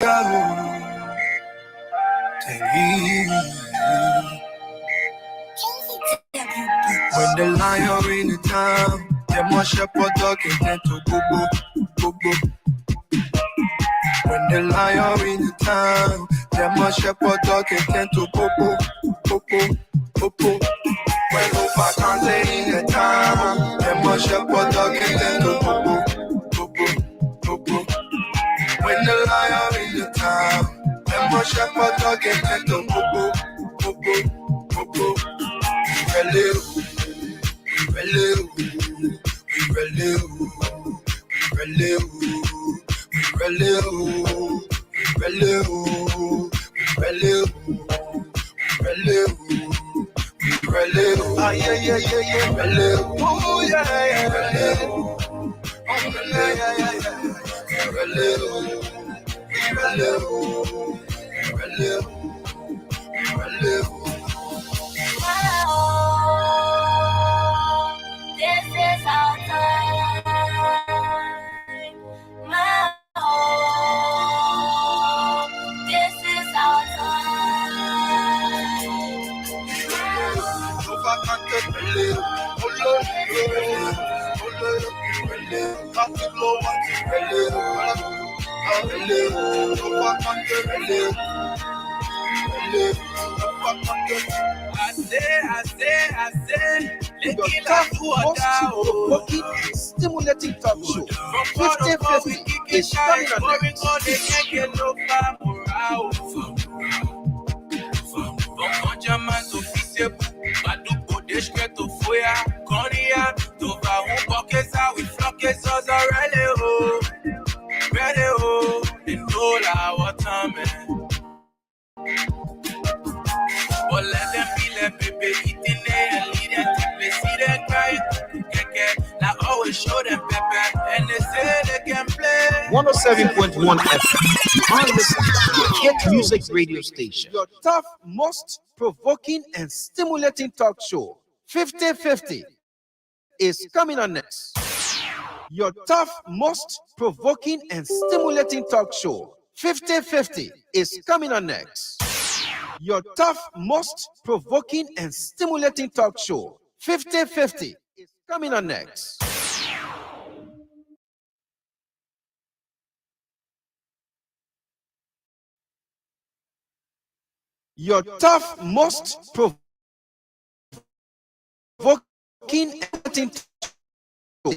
When the lion in the town, they must shepherd dog and then to boo boo. When the lion in the town, they must shepherd dog and then to boo boo. When Opakante in the town, they must shepherd dog and then to boo boo. When the lion in the town, they must shepherd dog and then to boo boo. Relou. Ah, yeah. Relou. Oh, yeah. Relou. This is our time, my home. This is our I say, your tough, most provoking, stimulating talk show. 50-50 is coming on next. But let them be like baby, eating it and lead them to play, see them crying. Now always show them pepper, and they say they can play. 107.1 FM, your hit music radio station. Your tough, most provoking and stimulating talk show. 50-50 is coming on next. Your tough, most provoking and stimulating talk show. 50-50 is coming on next. Your tough, most provoking and stimulating talk show. 50-50 is coming on next. Your tough, most provoking and stimulating talk show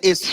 is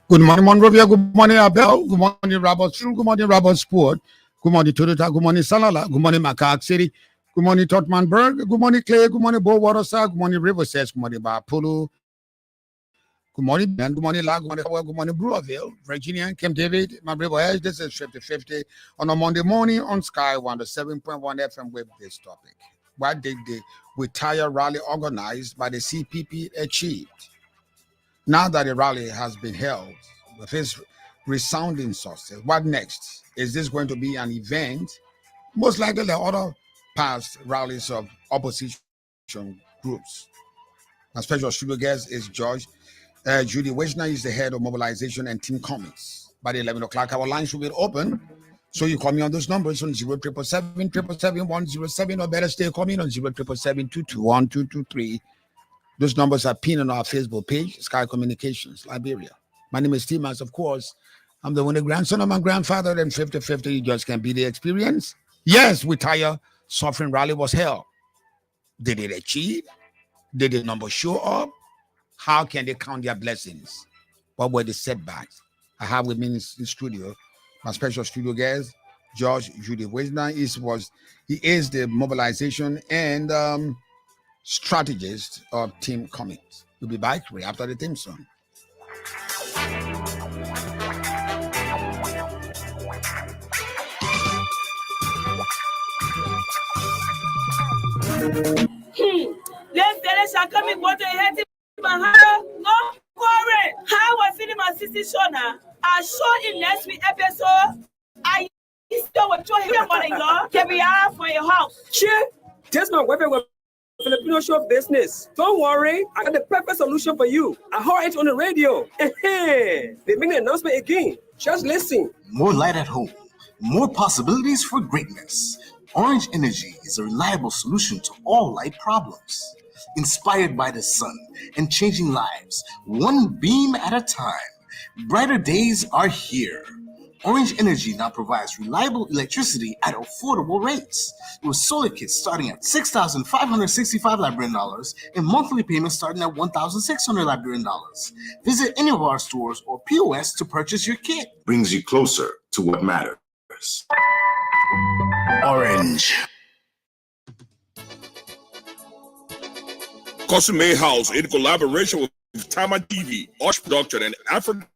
Good morning, Monrovia. Good morning, Abel. Good morning, Robert Shul. Good morning, Robert Sport. Good morning, Toyota. Good morning, Salala. Good morning, Macaque City. Good morning, Totmanburg. Good morning, Clay. Good morning, Bo Waterside. Good morning, Riverside. Good morning, Bapolo. Good morning, Ben. Good morning, Lag. Good morning, Brewerville, Virginia, Camp David. My brother Edge. This is 50-50 on a Monday morning on Sky 107.1 FM with this topic. What did the Taya rally organized by the CPP achieved? Now that the rally has been held with its resounding success, what next? Is this going to be an event? Most likely the other past rallies of opposition groups. My special studio guest is Gyude. Wisner is the head of Mobilization and Team Cummings. By the 11 o'clock, our lines will be open. So you call me on those numbers on 07777 or better still call me on 077221223. Those numbers are pinned on our Facebook page, Sky Communications, Liberia. My name is Timas, of course. I'm the only grandson of my grandfather, and 50-50 just can be the experience. Yes, we tire Suffering rally was held. Did it achieve? Did the numbers show up? How can they count their blessings? What were the setbacks? I have with me in the studio my special studio guest, George Gyude Wisner. He is the mobilization and strategist of Team Cummings. We'll be back right after the theme song. Let's come in water head no worry. How I feeling my sister Shona? I saw in next week episode. I still with your here mother-in-law. Can be out for your house. Sure. That's my weapon with Filipino show business. Don't worry, I got the perfect solution for you. I heard it on the radio. They make the announcement again. Just listen. More light at home. More possibilities for greatness. Orange Energy is a reliable solution to all light problems. Inspired by the sun and changing lives, one beam at a time. Brighter days are here. Orange Energy now provides reliable electricity at affordable rates, with solar kits starting at $6,565 Liberian dollars and monthly payments starting at $1,600 Liberian dollars. Visit any of our stores or POS to purchase your kit. Brings you closer to what matters. Orange. Custom Made House, in collaboration with Tama TV, Osh Production, and Africa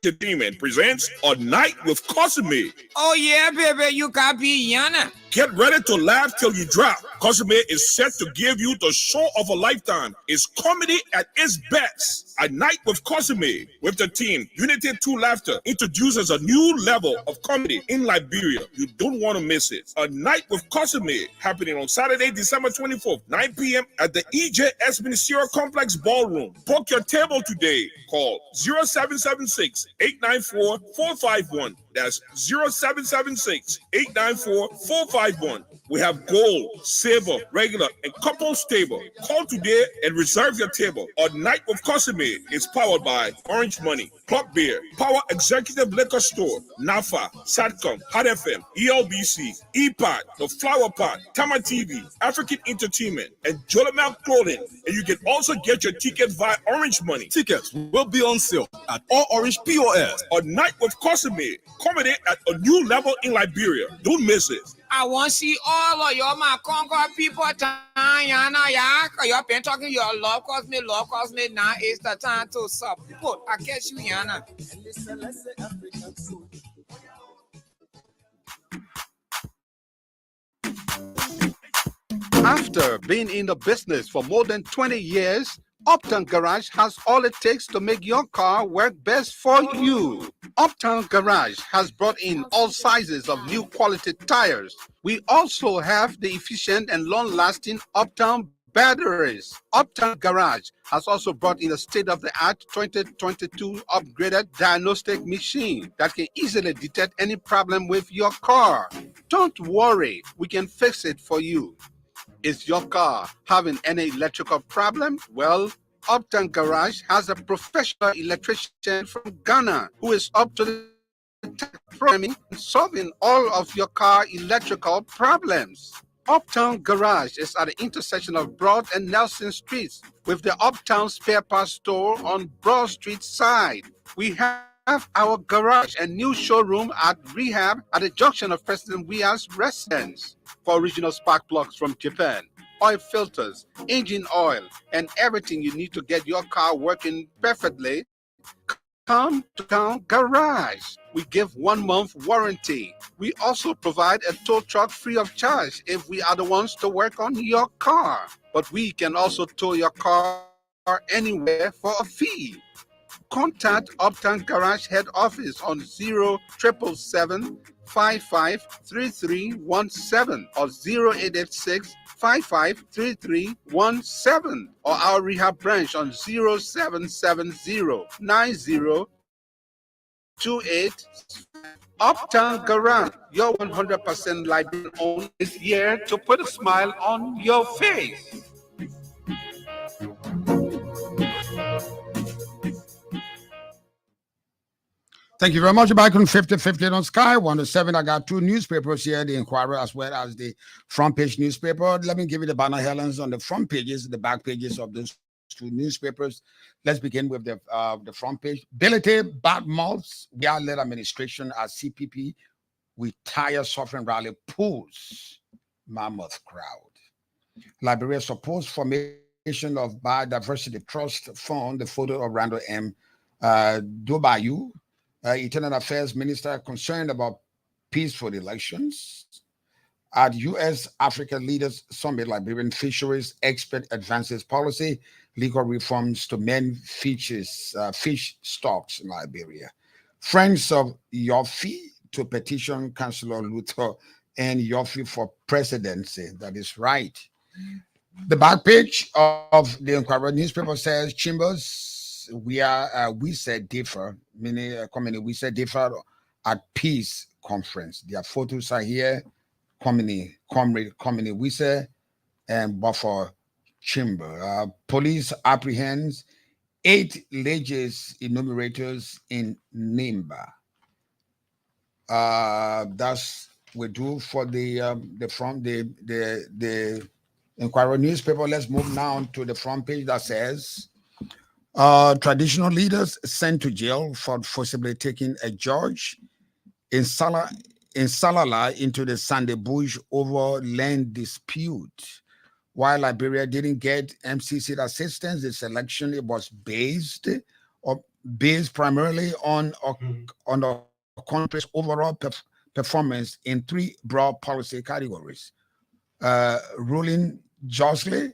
Entertainment presents A Night with Custom Made. Oh yeah, baby, you got be Yana. Get ready to laugh till you drop. Custom Made is set to give you the show of a lifetime. It's comedy at its best. A Night with Custom Made, with the team Unity 2 Laughter, introduces a new level of comedy in Liberia. You don't want to miss it. A Night with Custom Made, happening on Saturday, December 24th, 9 p.m. at the EJS Ministerial Complex Ballroom. Book your table today. Call 0776-894-451. That's 0776-894-451. We have gold, silver, regular, and couples table. Call today and reserve your table. A Night with Custom Made is powered by Orange Money, Club Beer, Power Executive Liquor Store, NAFA, SATCOM, Hot FM, ELBC, EPOD, The Flower Pot, Tama TV, African Entertainment, and Jolamel Clothing. And you can also get your ticket via Orange Money. Tickets will be on sale at all Orange POS. A Night with Custom Made, comedy at a new level in Liberia. Don't miss it. I want to see all of your my Concord people. Yana, you've been talking your love cause me. Now is the time to support. I guess you, Yana. After being in the business for more than 20 years, Uptown Garage has all it takes to make your car work best for you. Uptown Garage has brought in all sizes of new quality tires. We also have the efficient and long-lasting Uptown batteries. Uptown Garage has also brought in a state-of-the-art 2022 upgraded diagnostic machine that can easily detect any problem with your car. Don't worry, we can fix it for you. Is your car having any electrical problem? Well, Uptown Garage has a professional electrician from Ghana who is up to the programming and solving all of your car electrical problems. Uptown Garage is at the intersection of Broad and Nelson Streets with the Uptown Spare Parts Store on Broad Street side. We have our garage and new showroom at Rehab at the junction of President Weah's residence. For original spark plugs from Japan, oil filters, engine oil, and everything you need to get your car working perfectly, come to Town Garage. We give 1 month warranty. We also provide a tow truck free of charge if we are the ones to work on your car. But we can also tow your car anywhere for a fee. Contact Uptown Garage head office on 0-777-553317 or 0886-553317 or our rehab branch on 0770-9028. Uptown Garage, your 100% Liberian owned, is here to put a smile on your face. Thank you very much. Back on 50-50 on Sky 107. I got two newspapers here, the Inquirer as well as the front page newspaper. Let me give you the banner headlines on the front pages, the back pages of those two newspapers. Let's begin with the front page. Ability bad malls. We are led administration as CPP. We tire suffering rally pulls mammoth crowd. Liberia supports formation of Biodiversity Trust Fund. The photo of Randall M. Dubayu, Internal Affairs Minister, concerned about peaceful elections. At U.S. Africa Leaders Summit, Liberian fisheries expert advances policy, legal reforms to mend fish stocks in Liberia. Friends of Yofi to petition Councillor Luther and Yofi for presidency. That is right. The back page of the Inquirer newspaper says Chambers, we said differ, meaning we said differ at peace conference. Their photos are here. Comrade we say and Buffer Chamber. Police apprehends 8 alleged enumerators in Nimba. That's we do for the front the Inquirer newspaper. Let's move now to the front page that says traditional leaders sent to jail for forcibly taking a judge in Salala into the Sunday bush over land dispute. While Liberia didn't get MCC assistance, this election it was based primarily on the country's overall performance in 3 broad policy categories: ruling justly,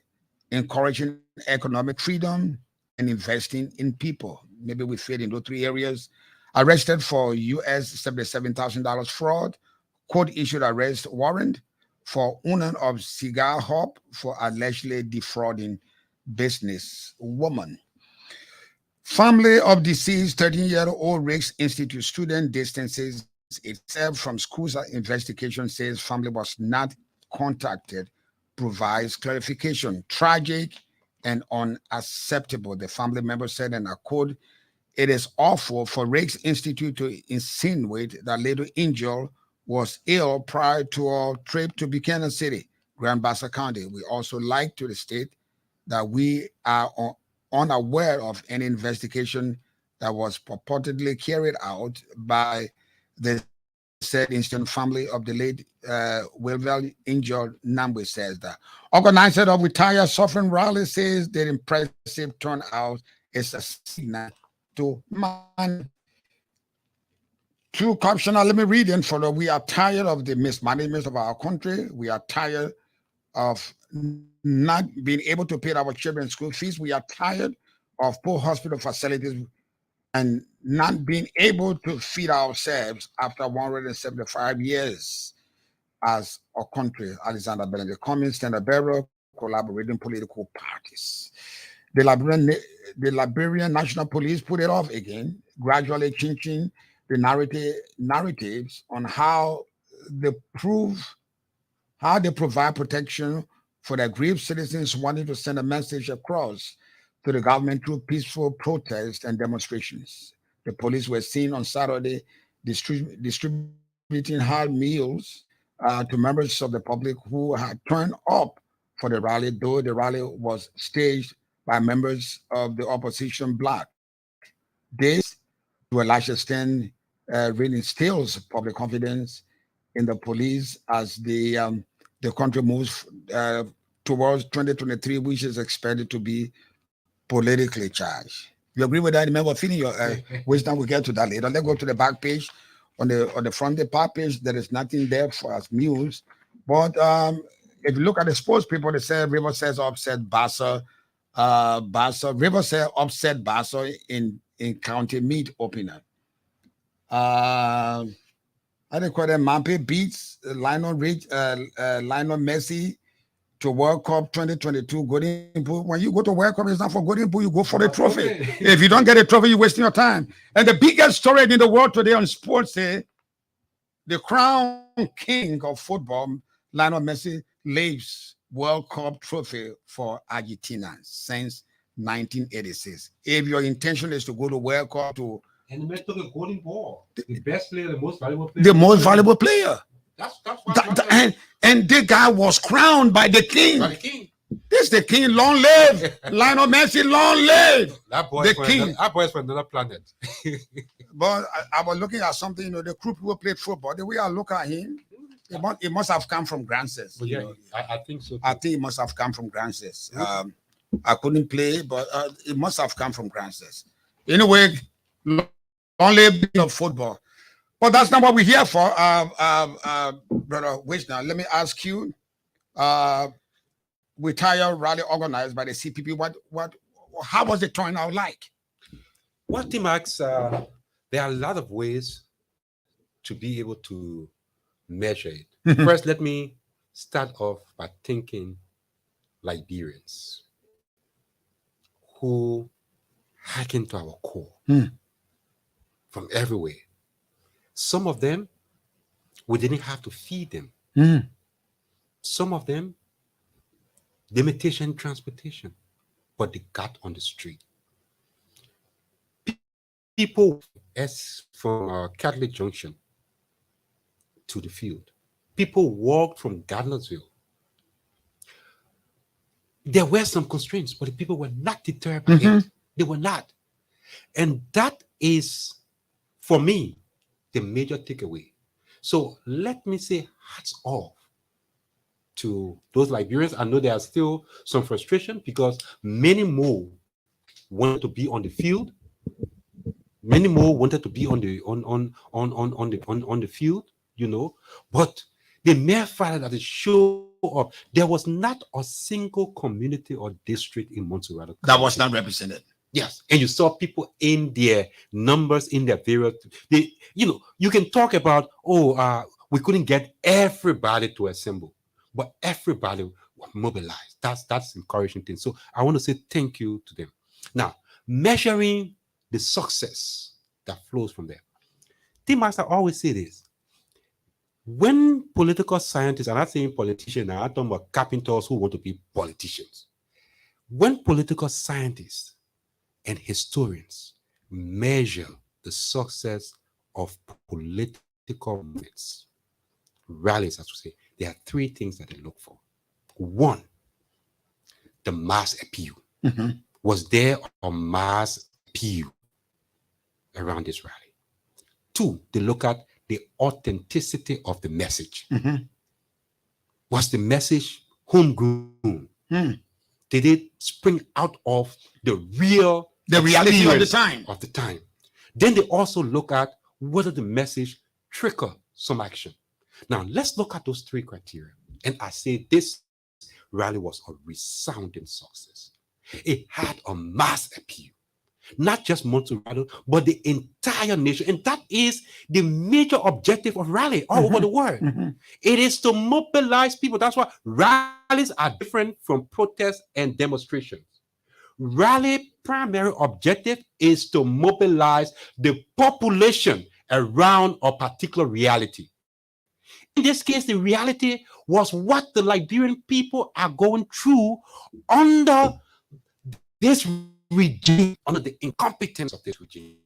encouraging economic freedom, and investing in people. Maybe we fit in those 3 areas. Arrested for US $77,000 fraud. Court issued arrest warrant for owner of cigar hub for allegedly defrauding business woman. Family of deceased 13-year-old Rick's Institute student distances itself from school's investigation, says family was not contacted, provides clarification. Tragic and unacceptable, the family member said, and I quote, "It is awful for Rick's Institute to insinuate that little Angel was ill prior to our trip to Buchanan City, Grand Bassa County. We also like to state that we are unaware of any investigation that was purportedly carried out by the said instant family of the late well injured Nambwe," says that. Organizer of Retire Suffering Rally says the impressive turnout is a signal to man. True caption, let me read in for the, we are tired of the mismanagement of our country. We are tired of not being able to pay our children's school fees. We are tired of poor hospital facilities and not being able to feed ourselves after 175 years as a country. Alexander Bellamy, Cummings, Standard Bearer, collaborating political parties. The Liberian National Police put it off again, gradually changing the narratives on how they provide protection for their grieved citizens wanting to send a message across to the government through peaceful protests and demonstrations. The police were seen on Saturday distributing hard meals to members of the public who had turned up for the rally, though the rally was staged by members of the opposition bloc. This, to a large extent, really instills public confidence in the police as the country moves towards 2023, which is expected to be politically charged. You agree with that? Remember, feeling your wisdom. We'll get to that later. Let's go to the back page. On the front the back page, there is nothing there for us news. But if you look at the sports people, they say River says upset Bassa. River says upset Bassa in county meet opener. I think call them Mampe beats Lionel Messi to World Cup 2022 Golden Boot. When you go to World Cup, it's not for Golden Boot, you go for the trophy. If you don't get a trophy, you're wasting your time. And the biggest story in the world today on sports is the crown king of football, Lionel Messi, leaves World Cup trophy for Argentina since 1986. If your intention is to go to World Cup to And the man took a golden ball. The best player, the most valuable player. The most valuable player. That's what and the guy was crowned by the king. By the king. This is the king. Long live Lionel Messi. Long live that boy. The king. That boy is from another planet. But I was looking at something. You know, the crew people played football. The way I look at him, it must have come from Grances. Yeah, I think so. Too. I think it must have come from Grances. I couldn't play, but it must have come from Grances. Anyway, long live of football. But that's not what we're here for, Brother Wisner. Let me ask you, we taya rally organized by the CPP. How was the turnout like? Well, T-Max, there are a lot of ways to be able to measure it. First, let me start off by thanking Liberians who hack into our core from everywhere. Some of them, we didn't have to feed them. Some of them, limitation transportation, but they got on the street. People as from Catholic Junction to the field. People walked from Gardnersville. There were some constraints, but the people were not deterred by it. They were not. And that is, for me, the major takeaway. So let me say hats off to those Liberians. I know there are still some frustration because many more wanted to be on the field. Many more wanted to be on the field, you know. But the mere fact that it showed up, there was not a single community or district in Montserrat that was not represented. Yes, and you saw people in their numbers, in their various. You can talk about, we couldn't get everybody to assemble, but everybody was mobilized. That's encouraging thing. So I want to say thank you to them. Now, measuring the success that flows from there. T-Max, I always say this. When political scientists, I'm not saying politicians now, I'm talking about carpenters who want to be politicians. When political scientists and historians measure the success of political movements, rallies, as we say, there are three things that they look for. One, the mass appeal. Was there a mass appeal around this rally? Two, they look at the authenticity of the message. Was the message homegrown? Did it spring out of the reality of the time? Then they also look at whether the message triggered some action. Now, let's look at those three criteria. And I say this rally was a resounding success. It had a mass appeal. Not just Montserrat, but the entire nation. And that is the major objective of rally all over the world. It is to mobilize people. That's why rallies are different from protests and demonstrations. Rally primary objective is to mobilize the population around a particular reality. In this case, the reality was what the Liberian people are going through under this regime, under the incompetence of this regime.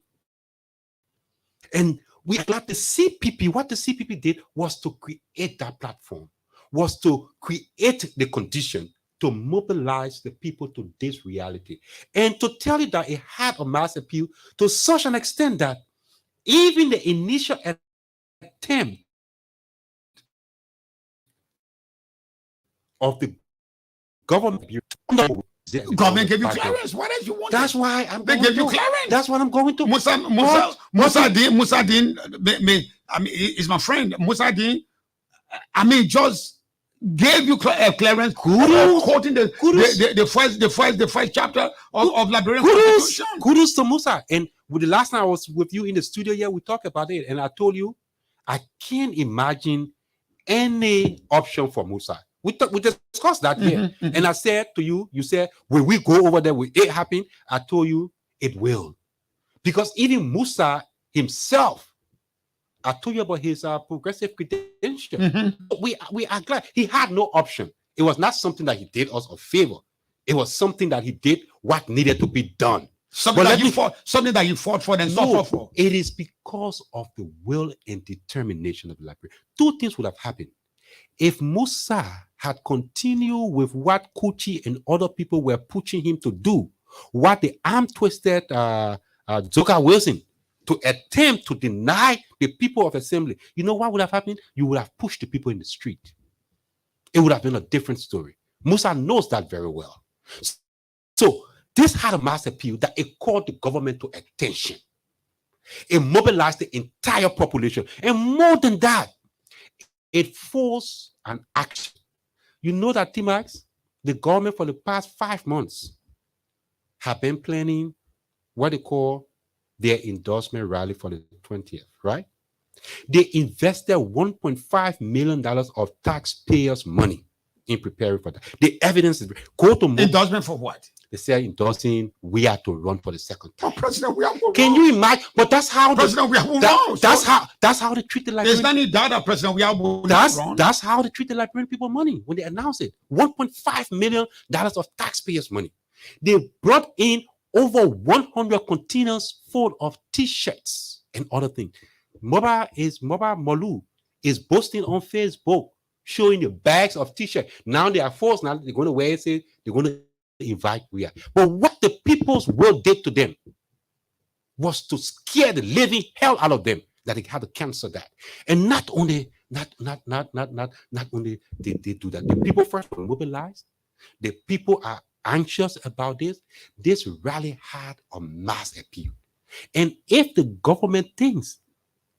And we are glad the CPP, what the CPP did was to create that platform, was to create the condition to mobilize the people to this reality. And to tell you that it had a mass appeal to such an extent that even the initial attempt of the government gave you clearance. What else you want? That's why they gave you clearance. That's what I'm going to. Musadin, I mean, is my friend. Musadin, I mean, just gave you clearance. Quoting the first chapter of Liberian Constitution. Kudos to Musa. And with the last time I was with you in the studio here, we talked about it, and I told you I can't imagine any option for Musa. We discussed that here. And I said to you, you said, will we go over there? Will it happen? I told you it will. Because even Musa himself, I told you about his progressive credential. We are glad. He had no option. It was not something that he did us a favor. It was something that he did what needed to be done. Something But that let you me- fought, something that you fought for and No, suffered for. it is because of the will and determination of the Liberian. Two things would have happened. If Musa had continued with what Kuchi and other people were pushing him to do, what the arm-twisted Zoka Wilson to attempt to deny the people of assembly, you know what would have happened? You would have pushed the people in the street. It would have been a different story. Musa knows that very well. So this had a mass appeal that it called the government to attention. It mobilized the entire population. And more than that, it forced an action. You know that, T-Max, the government for the past 5 months have been planning what they call their endorsement rally for the 20th, right? They invested $1.5 million of taxpayers' money in preparing for that. The evidence is go to endorsement for what? They say endorsing we have to run for the second time. Oh, President, we have to Can you imagine? But that's how President, we have to run. That's how they treat the Liberian. There's any doubt, President, we have to run. That's how they treat the Liberian people money when they announce it. $1.5 million of taxpayers' money. They brought in over 100 containers full of T-shirts and other things. Mobile Molu is boasting on Facebook, showing the bags of T-shirts. Now they are forced. Now they're going to wear it. Say they're going to invite we are. But what the people's will did to them was to scare the living hell out of them that they had to cancel that. And not only did they do that, the people first were mobilized. The people are anxious about this. This rally had a mass appeal. And if the government thinks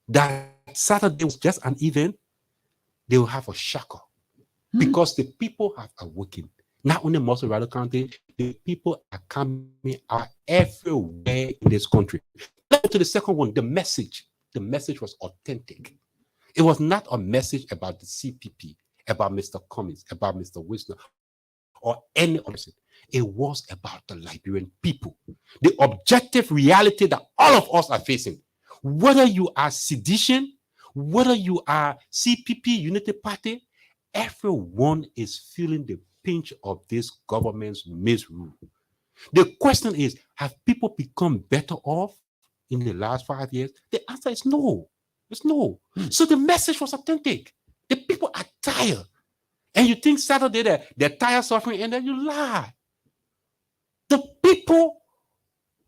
that Saturday was just an event, they will have a shocker because the people have awakened. Not only Mobilization County, the people are coming out everywhere in this country. Let's go to the second one, the message. The message was authentic. It was not a message about the CPP, about Mr. Cummings, about Mr. Wisner, or any other person. It was about the Liberian people. The objective reality that all of us are facing. Whether you are sedition, whether you are CPP, Unity Party, everyone is feeling the pinch of this government's misrule. The question is, have people become better off in the last 5 years? The answer is no. It's no. So the message was authentic. The people are tired. And you think Saturday they're tired suffering, and then you lie. The people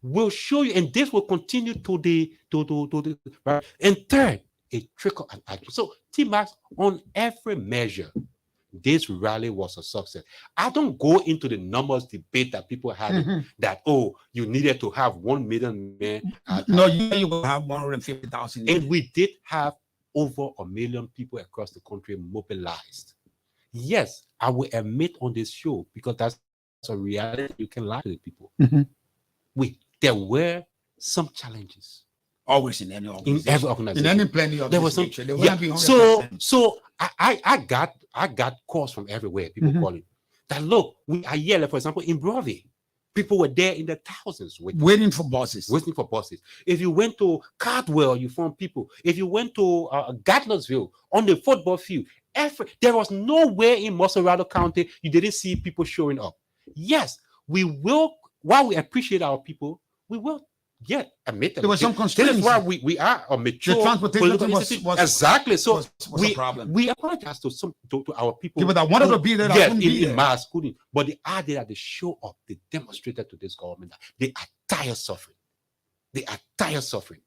will show you, and this will continue to the right. And third, a trickle and action. So T-Max, on every measure, this rally was a success. I don't go into the numbers debate that people had that, oh, you needed to have 1 million men. No, you will have 150,000. And we did have over 1 million people across the country mobilized. Yes, I will admit on this show, because that's a reality. You can lie to the people. There were some challenges. Always in any organization. In every organization. In any plenty of there was some. Nature, there Yeah. be So I got calls from everywhere. People calling that, look, we are here. Like, for example, in Broadway, people were there in the thousands waiting for buses. Waiting for buses. If you went to Cardwell, you found people. If you went to Gatlersville on the football field, there was nowhere in Mobilization County you didn't see people showing up. Yes, we will. While we appreciate our people, we will. Yeah, admit that. There was some constraints. That is why we are a mature. The transportation was exactly. So was a problem. We apologize to our people. People that wanted to be there, that in mass couldn't. But the idea that they show up, they demonstrated to this government that they are tired suffering. They are tired suffering,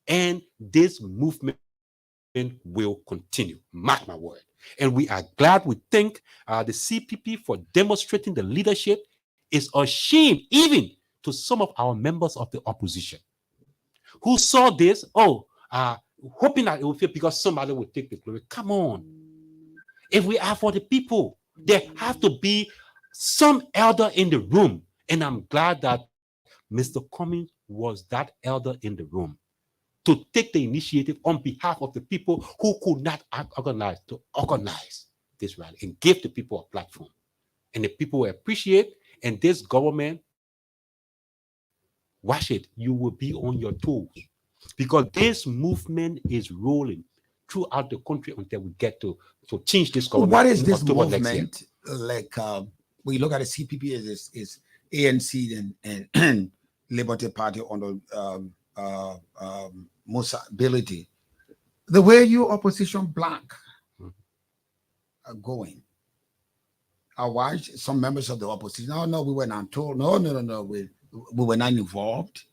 and this movement will continue. Mark my word. And we are glad. We thank the CPP for demonstrating the leadership. Is a shame even to some of our members of the opposition who saw this, hoping that it will feel because somebody will take the glory. Come on. If we are for the people, there have to be some elder in the room. And I'm glad that Mr. Cummings was that elder in the room to take the initiative on behalf of the people who could not organize, to organize this rally and give the people a platform. And the people will appreciate. And this government, watch it, you will be on your toes, because this movement is rolling throughout the country until we get to change this government. What is this movement like? We look at the CPP as ANC and Liberty Party under Musa ability, the way you opposition black are going. I watched some members of the opposition. No, we were not told. No. We were not involved.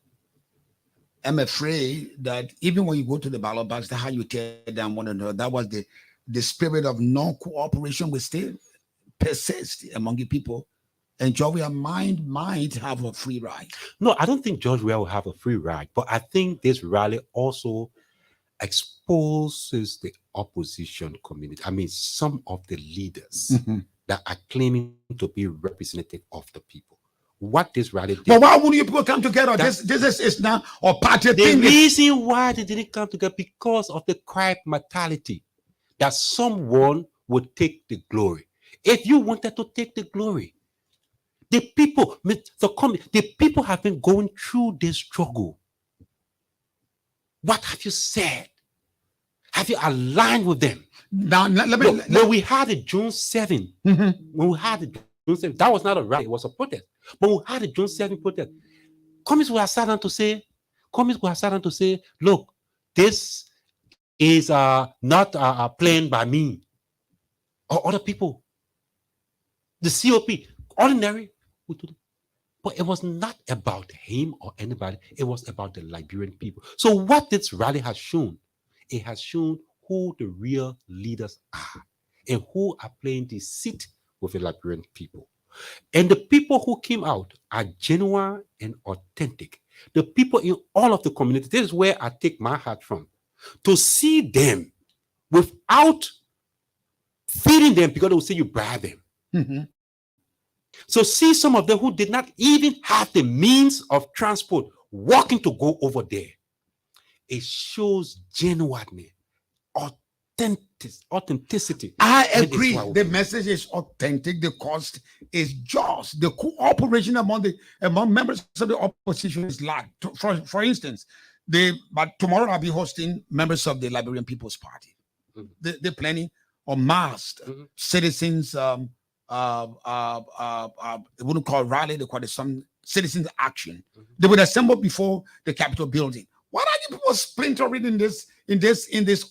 I'm afraid that even when you go to the ballot box, that's how you tear down one another. That was the spirit of non-cooperation will still persist among the people. And Georgia might have a free ride. No, I don't think George will have a free ride, but I think this rally also exposes the opposition community. I mean, some of the leaders that are claiming to be representative of the people. What this rally did. But why wouldn't you people come together? This is now a party thing. The reason why they didn't come together because of the quiet mentality that someone would take the glory. If you wanted to take the glory, the people have been going through this struggle. What have you said? Have you aligned with them? Now, when we had the June 7, when we had the June 7, that was not a rally, it was a protest. But we had the June 7 protest. Cummings will have sat down to say, look, this is not planned by me or other people. The COP, ordinary. But it was not about him or anybody. It was about the Liberian people. So what this rally has shown, it has shown who the real leaders are and who are playing the seat with the Liberian people. And the people who came out are genuine and authentic. The people in all of the community, this is where I take my hat from. To see them without feeding them because they will say you bribe them. So see some of them who did not even have the means of transport walking to go over there. It shows genuineness, authenticity. I agree. The message is authentic. The cost is just. The cooperation among members of the opposition is lacked. For instance, but tomorrow I'll be hosting members of the Liberian People's Party. They're planning a massed citizens. They wouldn't call it rally. They call it some citizens action. They would assemble before the Capitol building. Why are you people splintering in this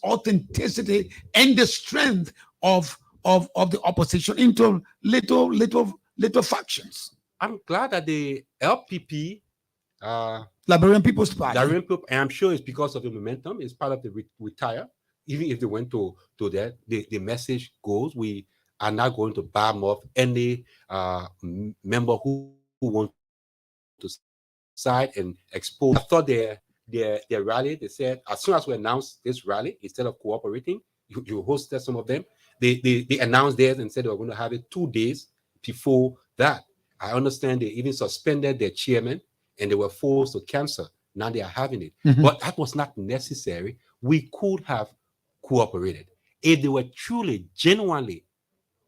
authenticity and the strength of the opposition into little factions? I'm glad that the LPP, Liberian People's Party, and I'm sure it's because of the momentum. It's part of the retire. Even if they went to that, the message goes: we are not going to bomb off any member who want to side and expose. I thought their rally, they said, as soon as we announced this rally, instead of cooperating, you hosted some of them. They announced theirs and said they were going to have it 2 days before that. I understand they even suspended their chairman and they were forced to cancel. Now they are having it. But that was not necessary. We could have cooperated. If they were truly, genuinely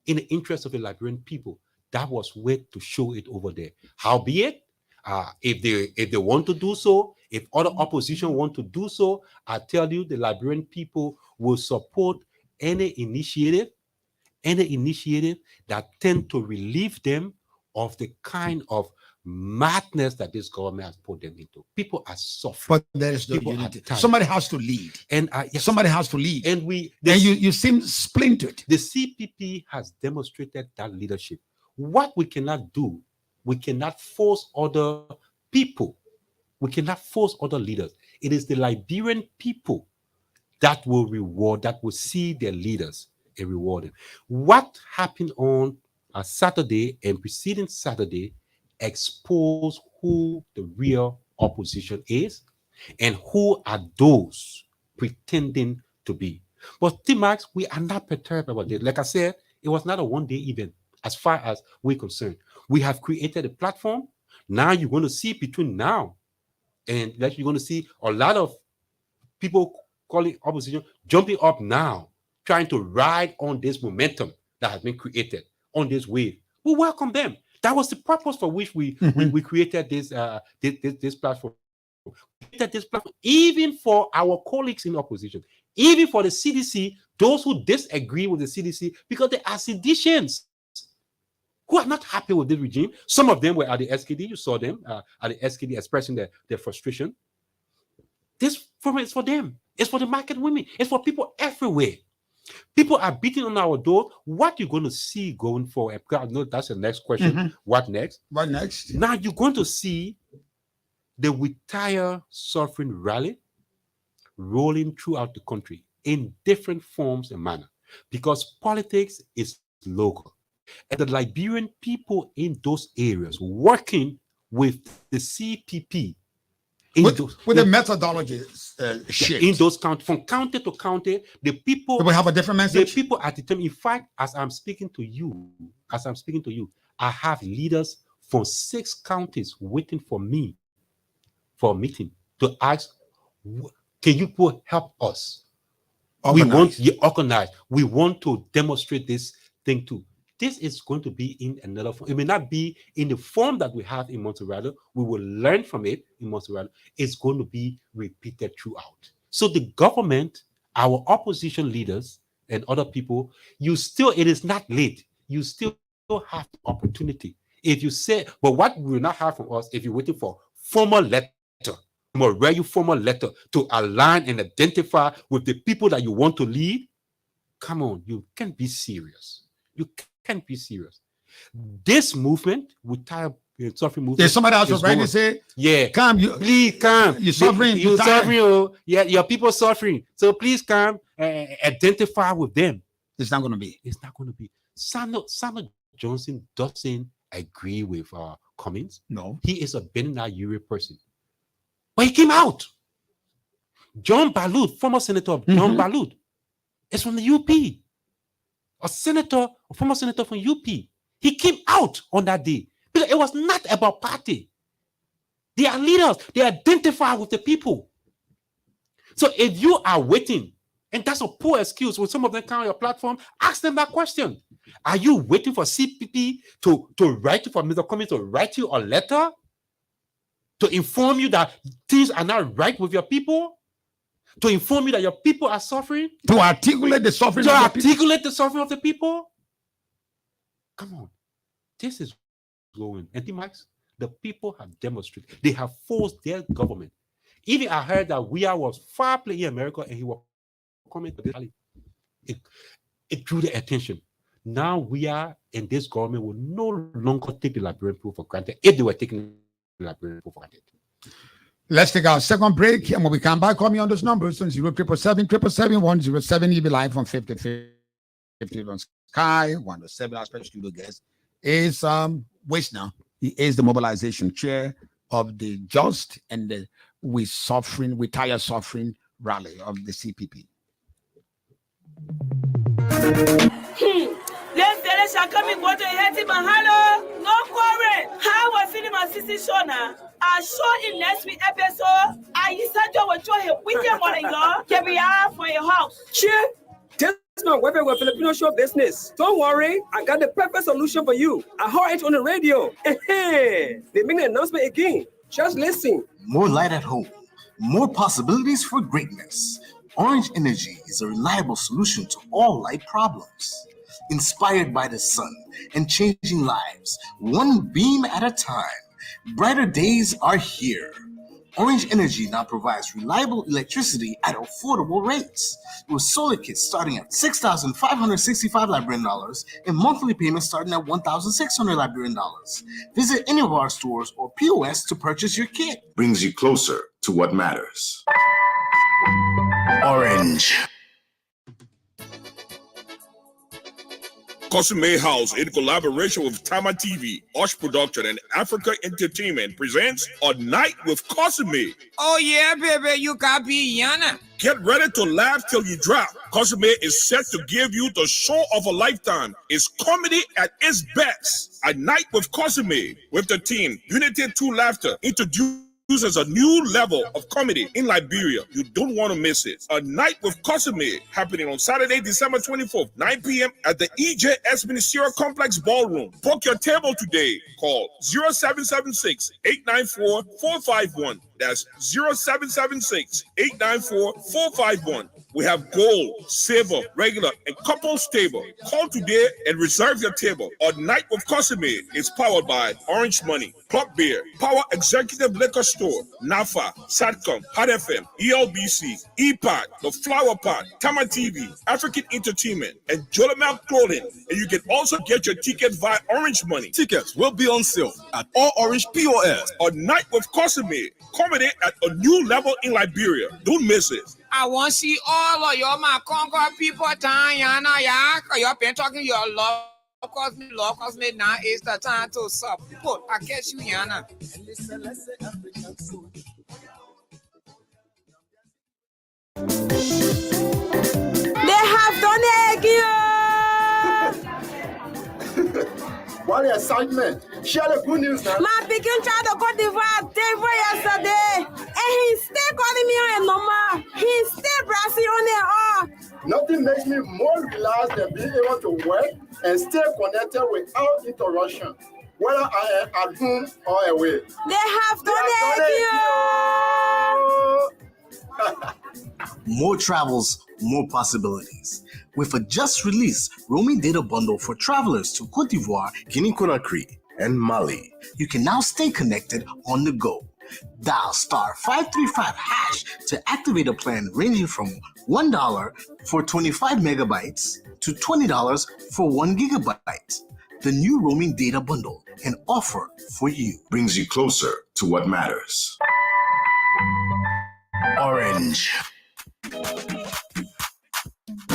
in the interest of the Liberian people, that was way to show it over there. Howbeit, if they want to do so, if other opposition want to do so, I tell you, the Liberian people will support any initiative that tend to relieve them of the kind of madness that this government has put them into. People are suffering. But there is no unity. Somebody has to lead. And yes, somebody has to lead. And you seem splintered. The CPP has demonstrated that leadership. What we cannot do, we cannot force other people. We cannot force other leaders. It is the Liberian people that will see their leaders and reward them. What happened on a Saturday and preceding Saturday expose who the real opposition is and who are those pretending to be. But T-Max, we are not perturbed about it. Like I said, it was not a one-day event as far as we're concerned. We have created a platform. Now you're going to see between now and you're going to see a lot of people calling opposition jumping up now, trying to ride on this momentum that has been created on this wave. We welcome them. That was the purpose for which we created this platform. We created this platform even for our colleagues in opposition, even for the CDC, those who disagree with the CDC, because they are seditious. who are not happy with the regime. Some of them were at the SKD. You saw them at the SKD expressing their frustration. This forum is for them. It's for the market women. It's for people everywhere. People are beating on our door. What you're going to see going forward? I know that's the next question. What next? What next? Now you're going to see the Retire Suffering Rally rolling throughout the country in different forms and manner, because politics is local. And the Liberian people in those areas working with the CPP with the methodology shift. In those counties, from county to county, the people will have a different message. The people at the time, in fact, as I'm speaking to you, I have leaders from 6 counties waiting for me for a meeting to ask, can you go help us? Organize. We want you organize. We want to demonstrate this thing too. This is going to be in another form. It may not be in the form that we have in Montserrat. We will learn from it in Montserrat. It's going to be repeated throughout. So the government, our opposition leaders, and other people, it is not late. You still have the opportunity. If you say, but what we will not have from us, if you're waiting for formal letter, a very formal letter to align and identify with the people that you want to lead, come on, you can't be serious. You can't be serious. This movement, suffering movement. There's somebody else was right to say, yeah, come, please come. You're suffering. You're suffering. Yeah, your people suffering. So please come and identify with them. It's not going to be. It's not going to be. Samuel Johnson doesn't agree with Cummings. No. He is a Benin Uri person. But he came out. John Balut, former Senator John Balut, is from the UP. A former senator from UP. He came out on that day. Because it was not about party. They are leaders. They identify with the people. So if you are waiting, and that's a poor excuse, when some of them come on your platform, ask them that question. Are you waiting for CPP to write you, for Mr. Cummings to write you a letter to inform you that things are not right with your people? To inform you that your people are suffering? To articulate the suffering of the people? Come on. This is going. And Max, the people have demonstrated. They have forced their government. Even I heard that was far playing in America and he was coming to this rally. It drew the attention. Now we are, and this government will no longer take the Liberian people for granted if they were taking the Liberian people for granted. Let's take our second break, and when we come back, call me on those numbers on 0777-777-107. You'll be live from 50 on Sky. One of the 7 aspect studio guests is Wisner. He is the mobilization chair of the Just and the Retire Suffering rally of the CPP. Let's come in water heading mahalo. No quarrel. How was feeling my sister Shona? I saw in next week episode. I said you were trying with your mother-in-law. Can be out for your house. Sure. Just not whether we're Filipino show business. Don't worry, I got the perfect solution for you. I heard it on the radio. They make an announcement again. Just listen. More light at home. More possibilities for greatness. Orange Energy is a reliable solution to all light problems. Inspired by the sun and changing lives, one beam at a time. Brighter days are here. Orange Energy now provides reliable electricity at affordable rates, with solar kits starting at $6,565 Liberian dollars and monthly payments starting at $1,600 Liberian dollars. Visit any of our stores or POS to purchase your kit. Brings you closer to what matters. Orange. Cosme House, in collaboration with Tama TV, Osh Production, and Africa Entertainment, presents A Night with Cosme. Oh yeah, baby, you got be Yana. Get ready to laugh till you drop. Cosme is set to give you the show of a lifetime. It's comedy at its best. A Night with Cosme, with the team Unity 2 Laughter, introduces a new level of comedy in Liberia. You don't want to miss it. A Night with Cosme, happening on Saturday, December 24th, 9 p.m. at the EJS Ministerial Complex Ballroom. Book your table today. Call 0776-894-451. That's 0776-894-451. We have gold, silver, regular, and couple stable. Call today and reserve your table. Our Night with Cosime is powered by Orange Money, Club Beer, Power Executive Liquor Store, NAFA, SATCOM, Hot FM, ELBC, EPOD, The Flower Pot, Tama TV, African Entertainment, and Jolamel Clothing. And you can also get your tickets via Orange Money. Tickets will be on sale at all Orange POS. Our Night with Cosime, comedy at a new level in Liberia. Don't miss it. I want to see all of your my Concord people, Tayana, yeah, you've been talking your love, cause me now is the time to support. I guess you, Yana. They have done it again. What excitement! Share the good news now. My picking child of Cote d'Ivoire yesterday, and he still calling me on a number. He still pressing on it all. Nothing makes me more relaxed than being able to work and stay connected without interruption, whether I am at home or away. They have done it. More travels, more possibilities. With a just released roaming data bundle for travelers to Cote d'Ivoire, Guinea-Conakry, and Mali, you can now stay connected on the go. Dial *535# to activate a plan ranging from $1 for 25 megabytes to $20 for 1 gigabyte. The new roaming data bundle, an offer for you. Brings you closer to what matters. Orange.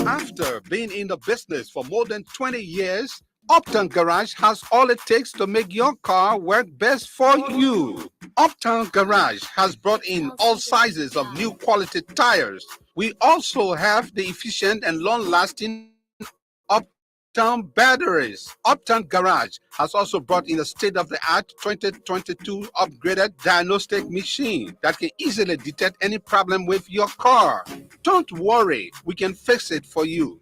After being in the business for more than 20 years, Uptown Garage has all it takes to make your car work best for you. Uptown Garage has brought in all sizes of new quality tires. We also have the efficient and long-lasting Uptown batteries. Uptown Garage has also brought in a state-of-the-art 2022 upgraded diagnostic machine that can easily detect any problem with your car. Don't worry, we can fix it for you.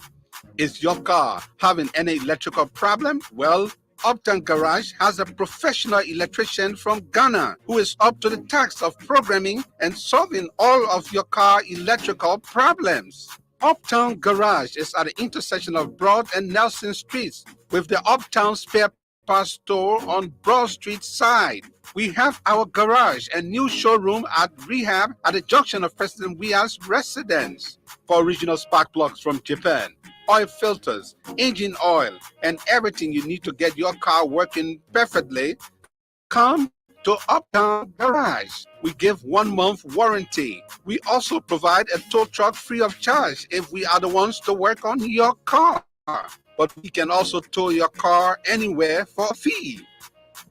Is your car having any electrical problem? Well, Uptown Garage has a professional electrician from Ghana who is up to the task of programming and solving all of your car electrical problems. Uptown Garage is at the intersection of Broad and Nelson Streets with the Uptown Spare Parts Store on Broad Street side. We have our garage and new showroom at Rehab at the junction of President Weah's residence. For original spark plugs from Japan, oil filters, engine oil, and everything you need to get your car working perfectly, come to Uptown Garage. We give 1 month warranty. We also provide a tow truck free of charge if we are the ones to work on your car. But we can also tow your car anywhere for a fee.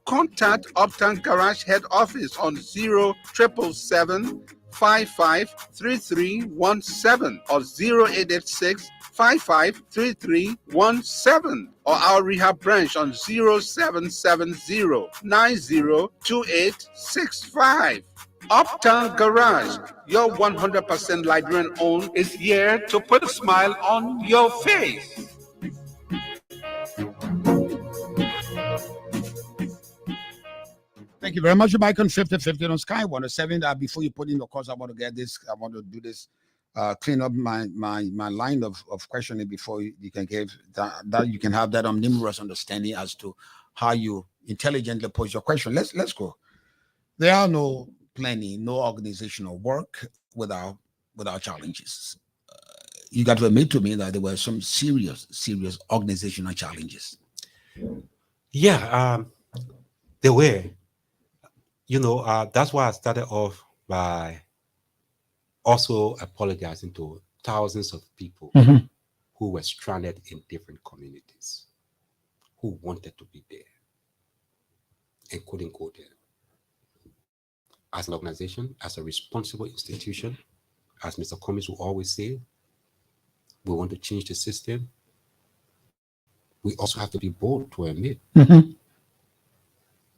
Contact Uptown Garage head office on 077-553317 or 0886-553317 or our rehab branch on 0770-902865. Uptown Garage, your 100% Liberian owned, is here to put a smile on your face. Thank you very much. You're back on 50-50 on Sky 107. Before you put in, of course, I want to get this. I want to do this, clean up my line of questioning before you can give that you can have that omnivorous understanding as to how you intelligently pose your question. Let's go. There are no planning, no organizational work without challenges. You got to admit to me that there were some serious organizational challenges. Yeah, there were. That's why I started off by also apologizing to thousands of people who were stranded in different communities, who wanted to be there and couldn't go there. As an organization, as a responsible institution, as Mr. Cummings will always say, we want to change the system. We also have to be bold to admit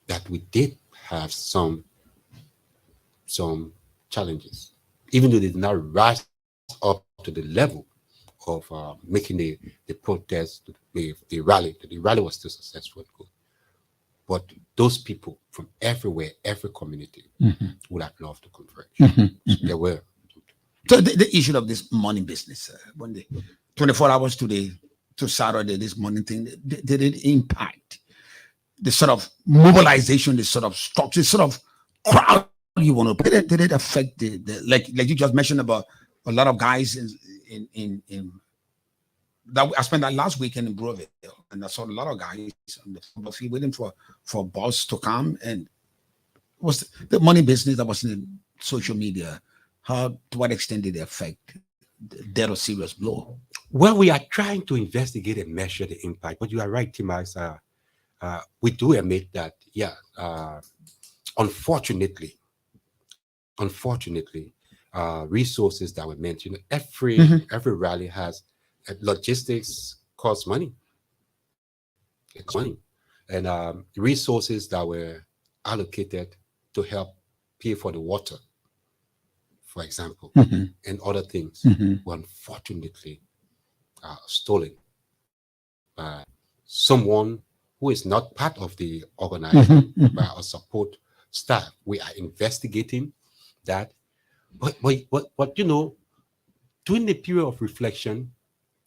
that we did have some challenges, even though they did not rise up to the level of making the protest, the rally. The rally was still successful. But those people from everywhere, every community, would have loved to converge. There were. So the issue of this money business, when the 24 hours today to Saturday, this money thing, did it impact the sort of mobilization, the sort of structure, the sort of crowd you want to put? Did it affect the like you just mentioned about a lot of guys in that I spent that last weekend in Breville, and I saw a lot of guys on the football field waiting for a boss to come, and was the money business that was in social media. How, to what extent did it affect the dead or serious blow? Well, we are trying to investigate and measure the impact, but you are right, Timax. We do admit that, unfortunately, resources that were meant, every rally has logistics costs money. It costs money, and resources that were allocated to help pay for the water, for example, and other things were unfortunately stolen by someone who is not part of the organization, by our support staff. We are investigating that. But during the period of reflection,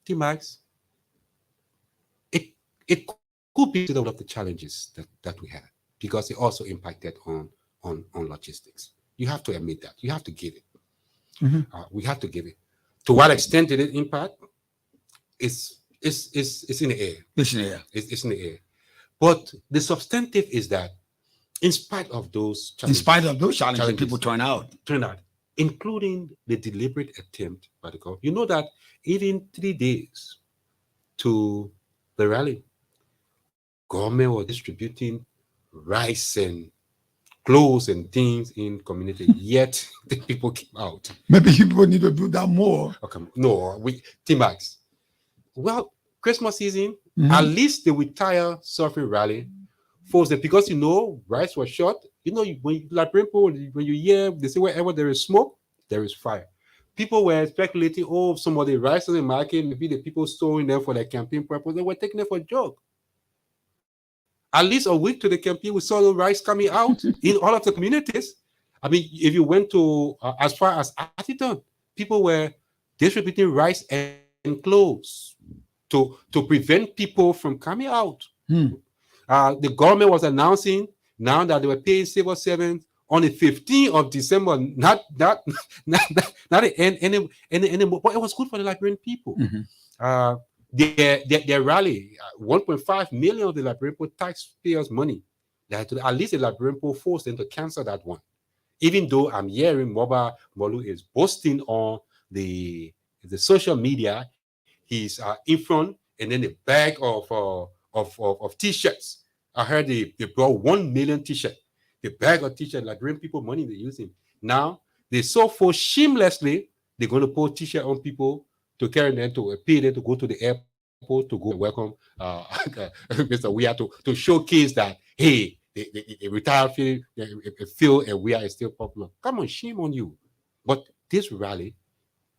T-Max, it could be one of the challenges that we had, because it also impacted on logistics. You have to admit that. You have to give it. We have to give it. To what extent did it impact? It's in the air. It's in the air. It's in the air. But the substantive is that, in spite of those challenges, people turn out, including the deliberate attempt by the government. You know that even 3 days to the rally, government was distributing rice and clothes and things in community, yet the people came out. Maybe people need to do that more. Okay. No, T-Max. Well, Christmas season, at least they will tire suffering rally. Force them, because rice was short. When you hear they say wherever there is smoke, there is fire. People were speculating, some of the rice in the market, maybe the people storing them for their campaign purpose. They were taking it for a joke. At least a week to the campaign, we saw the rice coming out in all of the communities. I mean, if you went to as far as Atherton, people were distributing rice and clothes to prevent people from coming out. The government was announcing now that they were paying civil servants on the 15th of December, not the end anymore. But it was good for the Liberian people. Their rally, 1.5 million of the Liberian taxpayers' money. That at least the Liberian people forced them to cancel that one. Even though I'm hearing Molu is boasting on the social media, he's in front, and then a bag of t-shirts. I heard they brought 1 million t-shirts. The bag of t-shirts, Liberian people money they're using. Now they so forth shamelessly, they're going to put t-shirt on people to carry them to pay them to go to the airport to go and welcome Mr. We have to showcase that, hey, the retired field and we are still popular. Come on, shame on you. But this rally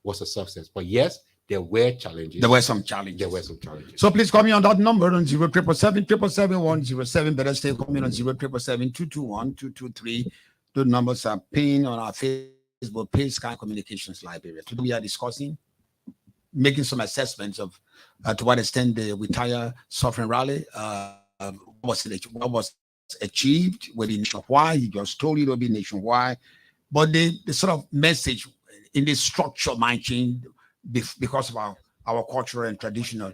was a success. But yes, there were challenges. There were some challenges. So please call me on that number on 07777 Better stay. Call me on 077221223. The numbers are pinned on our Facebook page, Sky Communications Liberia. Today we are discussing, making some assessments of to what extent the retire suffering rally what was achieved with the nationwide. He just told you it will be nationwide, but the sort of message in this structure might change because of our cultural and traditional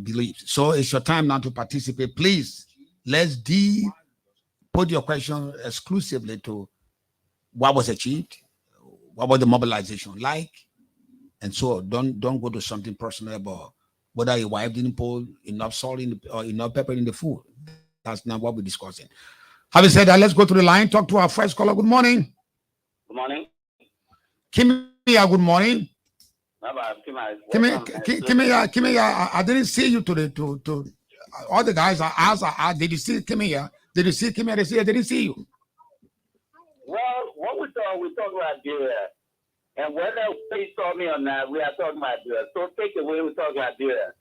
beliefs. So it's your time now to participate. Please, let's put your question exclusively to what was achieved, what was the mobilization like, and so don't go to something personal about whether your wife didn't put enough salt or enough pepper in the food. That's not what we're discussing. Having said that, let's go to the line, talk to our first caller. Good morning. Good morning. Kimia, good morning. Kimia, I didn't see you today. To all the guys I asked, did you see Kimia? Did you see Kimia? They said I didn't see you. Well, what we talk about Gyude. And whether they saw me or not, we are talking about Gyude. So take away, we talk about Gyude.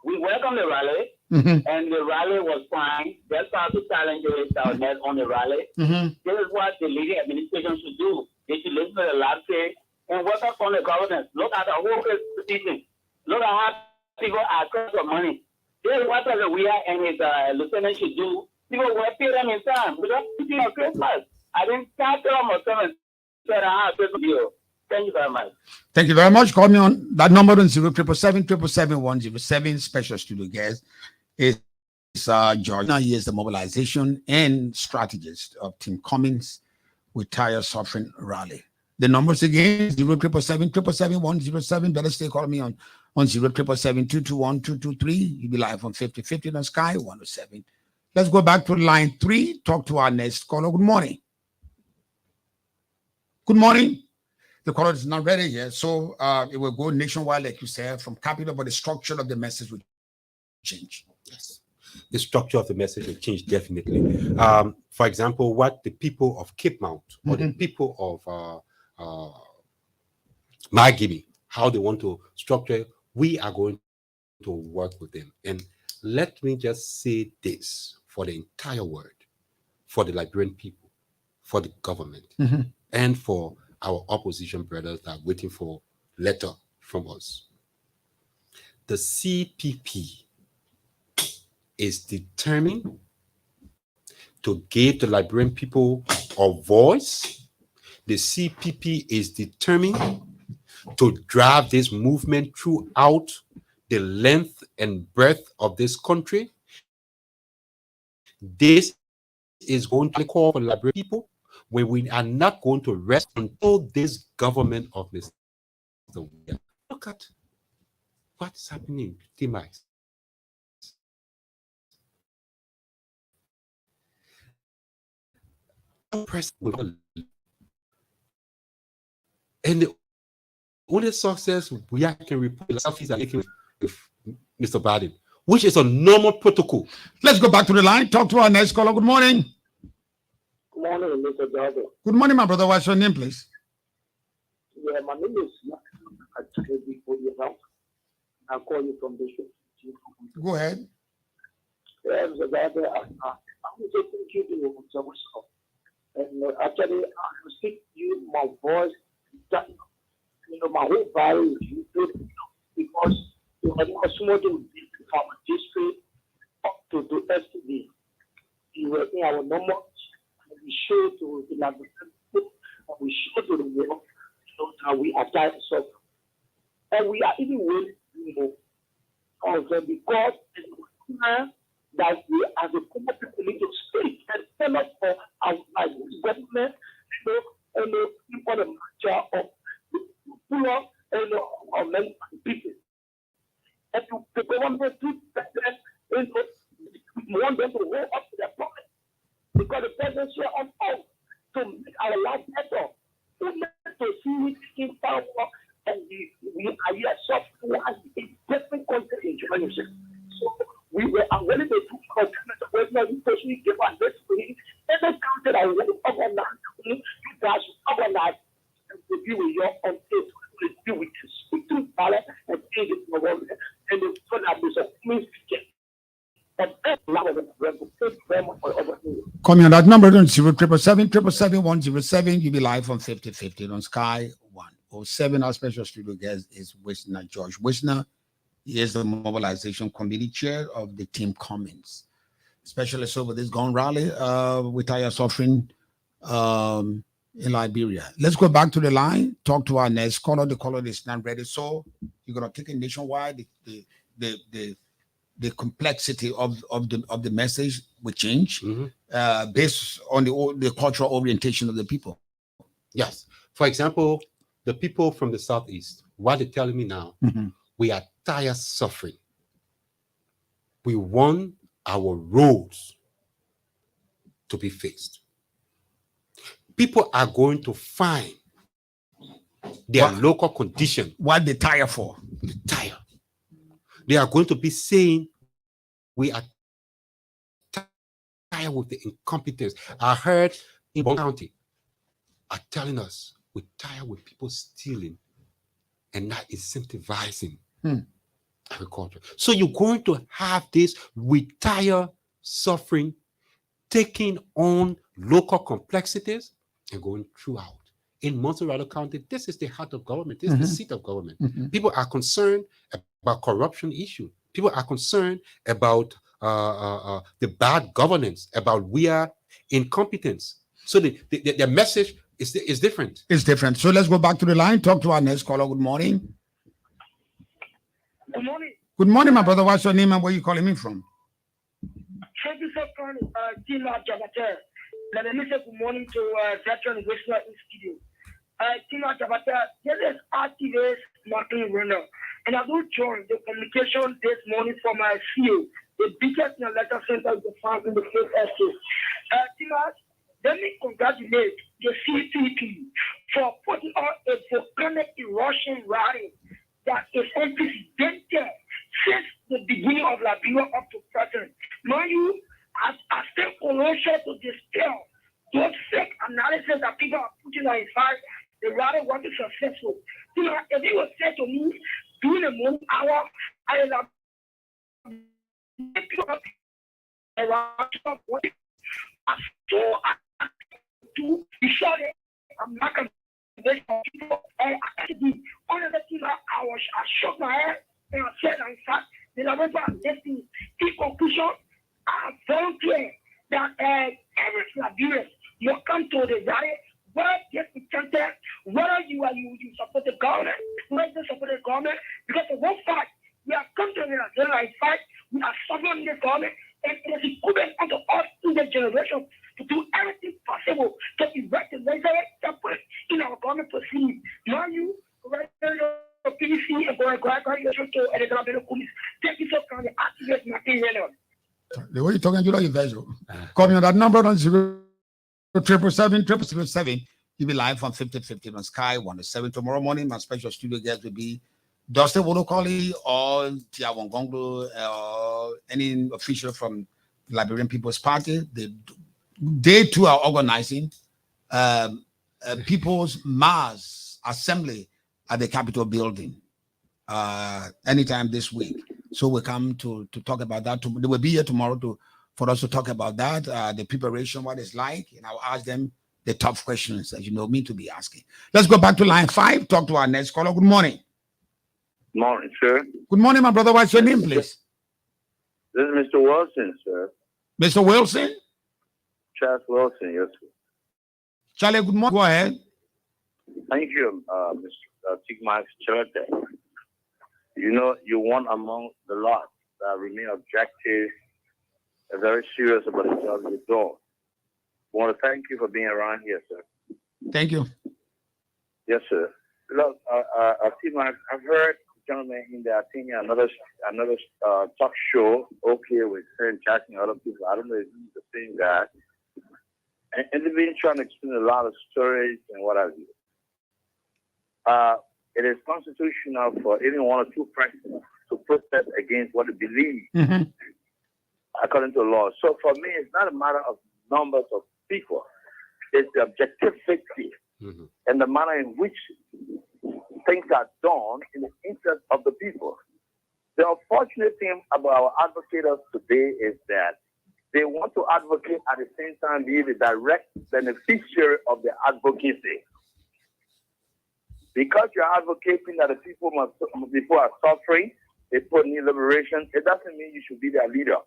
We welcome the rally. And the rally was fine. That's how the challenges are met on the rally. This is what the leading administration should do. They should listen to the lab say and work up on the governance. Look at the whole situation. Look at how people are across the money. This is what the we are and his lieutenant should do. People will pay them in time. We don't see on Christmas. I didn't start them or something. Said I have to deal. Thank you very much. Thank you very much. Call me on that number on 0777 special studio guest is George. Now he is the mobilization and strategist of Team Cummings with Tire Suffering Rally. The numbers again 0777 Better stay call me on 0777 You'll be live on 5050 on Sky 107. Let's go back to line 3. Talk to our next caller. Good morning. Good morning. The caller is not ready yet, so it will go nationwide, like you said, from capital, but the structure of the message will change. Yes, the structure of the message will change definitely. For example, what the people of Cape Mount or the people of Magimi, how they want to structure, we are going to work with them. And let me just say this for the entire world, for the Liberian people, for the government, and for our opposition brothers that are waiting for letter from us. The CPP is determined to give the Liberian people a voice. The CPP is determined to drive this movement throughout the length and breadth of this country. This is going to call for the Liberian people, where we are not going to rest until this government of Mr. Williams. Look at what is happening in Timax. And the only success we can report is selfies are making with Mr. Biden, which is a normal protocol. Let's go back to the line. Talk to our next caller. Good morning. Good morning, Mr. Gyude. Good morning, my brother. What's your name, please? Yeah, my name is I call you from the show. Go ahead. Yeah, Mr. Gyude, I'm just thinking you observation. And actually, I speak to you, my voice, that, my whole body is used because you are not smoking from a district up to STD. You were in our normal. We show to the Liberian people, and we show to the world, that we are trying to solve. And we are even willing also because it's that we as a common people need to speak and stand up for our government, and the people the mature of the poor and of many people. And the government to we want them to hold up to their promise. Because the presence here on earth to make our life better. We need to see it in power, and we are here suffering as a different country in Germany. So we are willing to do our government whether we personally give our best to him. Every country that we want to organize, you guys organize and to be with your own faith, to be with you, speak to power and change it in the world. And the son of Mr. Cummings. Call me on that number 0777 You'll be live on 5050 on Sky 107. Our special studio guest is Wisner, George Wisner. He is the mobilization committee chair of the Team Cummings, especially over this gun rally with Tire Suffering in Liberia. Let's go back to the line. Talk to our next caller. The caller is not ready, so you're gonna take it nationwide. The complexity of the message will change based on the cultural orientation of the people. Yes. For example, the people from the Southeast, what they're telling me now, we are tired of suffering. We want our roads to be fixed. People are going to find their local condition. What they tire for? Tire. They are going to be saying, we are tired with the incompetence. I heard in Bon County are telling us we're tired with people stealing and not incentivizing Agriculture. So you're going to have this retired suffering, taking on local complexities and going throughout. In Monterey County, this is the heart of government. This is the seat of government. People are concerned about corruption issues. People are concerned about the bad governance, about we are incompetence. So the message is different. It's different. So let's go back to the line. Talk to our next caller. Good morning. Good morning. Good morning, my brother. What's your name and where you calling me from? Thank you so much, Tina Jabata. Let me say good morning to veteran Wisner in studio. Tina Jabata, this is activist Martin Runner. And I will join the communication this morning from my CEO, the biggest letter center you found in the state estate. Tina, let me congratulate the CPP for putting on a volcanic eruption rally that is unprecedented since the beginning of Liberia up to present. Mind you, I still colossal to dispel those fake analysis that people are putting on his side. They rather want to be successful. You know, if he was said to me during the morning hour, I am to be sure I'm not going to people. And actually, on the thing I shook my head and I said, in fact, the Labour destiny. In conclusion, I volunteer that every Liberian will come to the rally where get enchanted, whether you support the government, whether you support the government, because the one fact, we are come to the fact, we are suffering the government, and it is incumbent on us in the generation to do everything possible to erect the necessary separate in our government proceedings. Now you, PVC and thank you so kindly, activate Martin Renner. The way you're talking, you know your visual. Call me on that number on 0777777. You'll be live from 5050 on Sky 107 tomorrow morning. My special studio guest will be Dustin Wolokoli or Tia Wongonglo or any official from Liberian People's Party. They too are organizing people's mass assembly at the Capitol building anytime this week. So we come to talk about that. They will be here tomorrow for us to talk about that, the preparation, what it's like, and I'll ask them the tough questions that you know me to be asking. Let's go back to line 5, talk to our next caller. Good morning. Morning, sir. Good morning, my brother. What's your name, please? This is Mr. Wilson, sir. Mr. Wilson? Charles Wilson, yes, sir. Charlie, good morning. Go ahead. Thank you, Mr. Tigmax Chilete. You know, you're one among the lot that remain objective and very serious about the job you're doing. I want to thank you for being around here, sir. Thank you. Yes, sir. Look, I've heard gentlemen in there, I think another talk show, okay, with certain chatting other people. I don't know if he's the same guy. And they've been trying to explain a lot of stories and what have you. It is constitutional for even one or two persons to protest against what they believe, according to the law. So for me, it's not a matter of numbers of people. It's the objectivity and the manner in which things are done in the interest of the people. The unfortunate thing about our advocates today is that they want to advocate at the same time be the direct beneficiary of the advocacy. Because you're advocating that the people are suffering, people need liberation, it doesn't mean you should be their leader.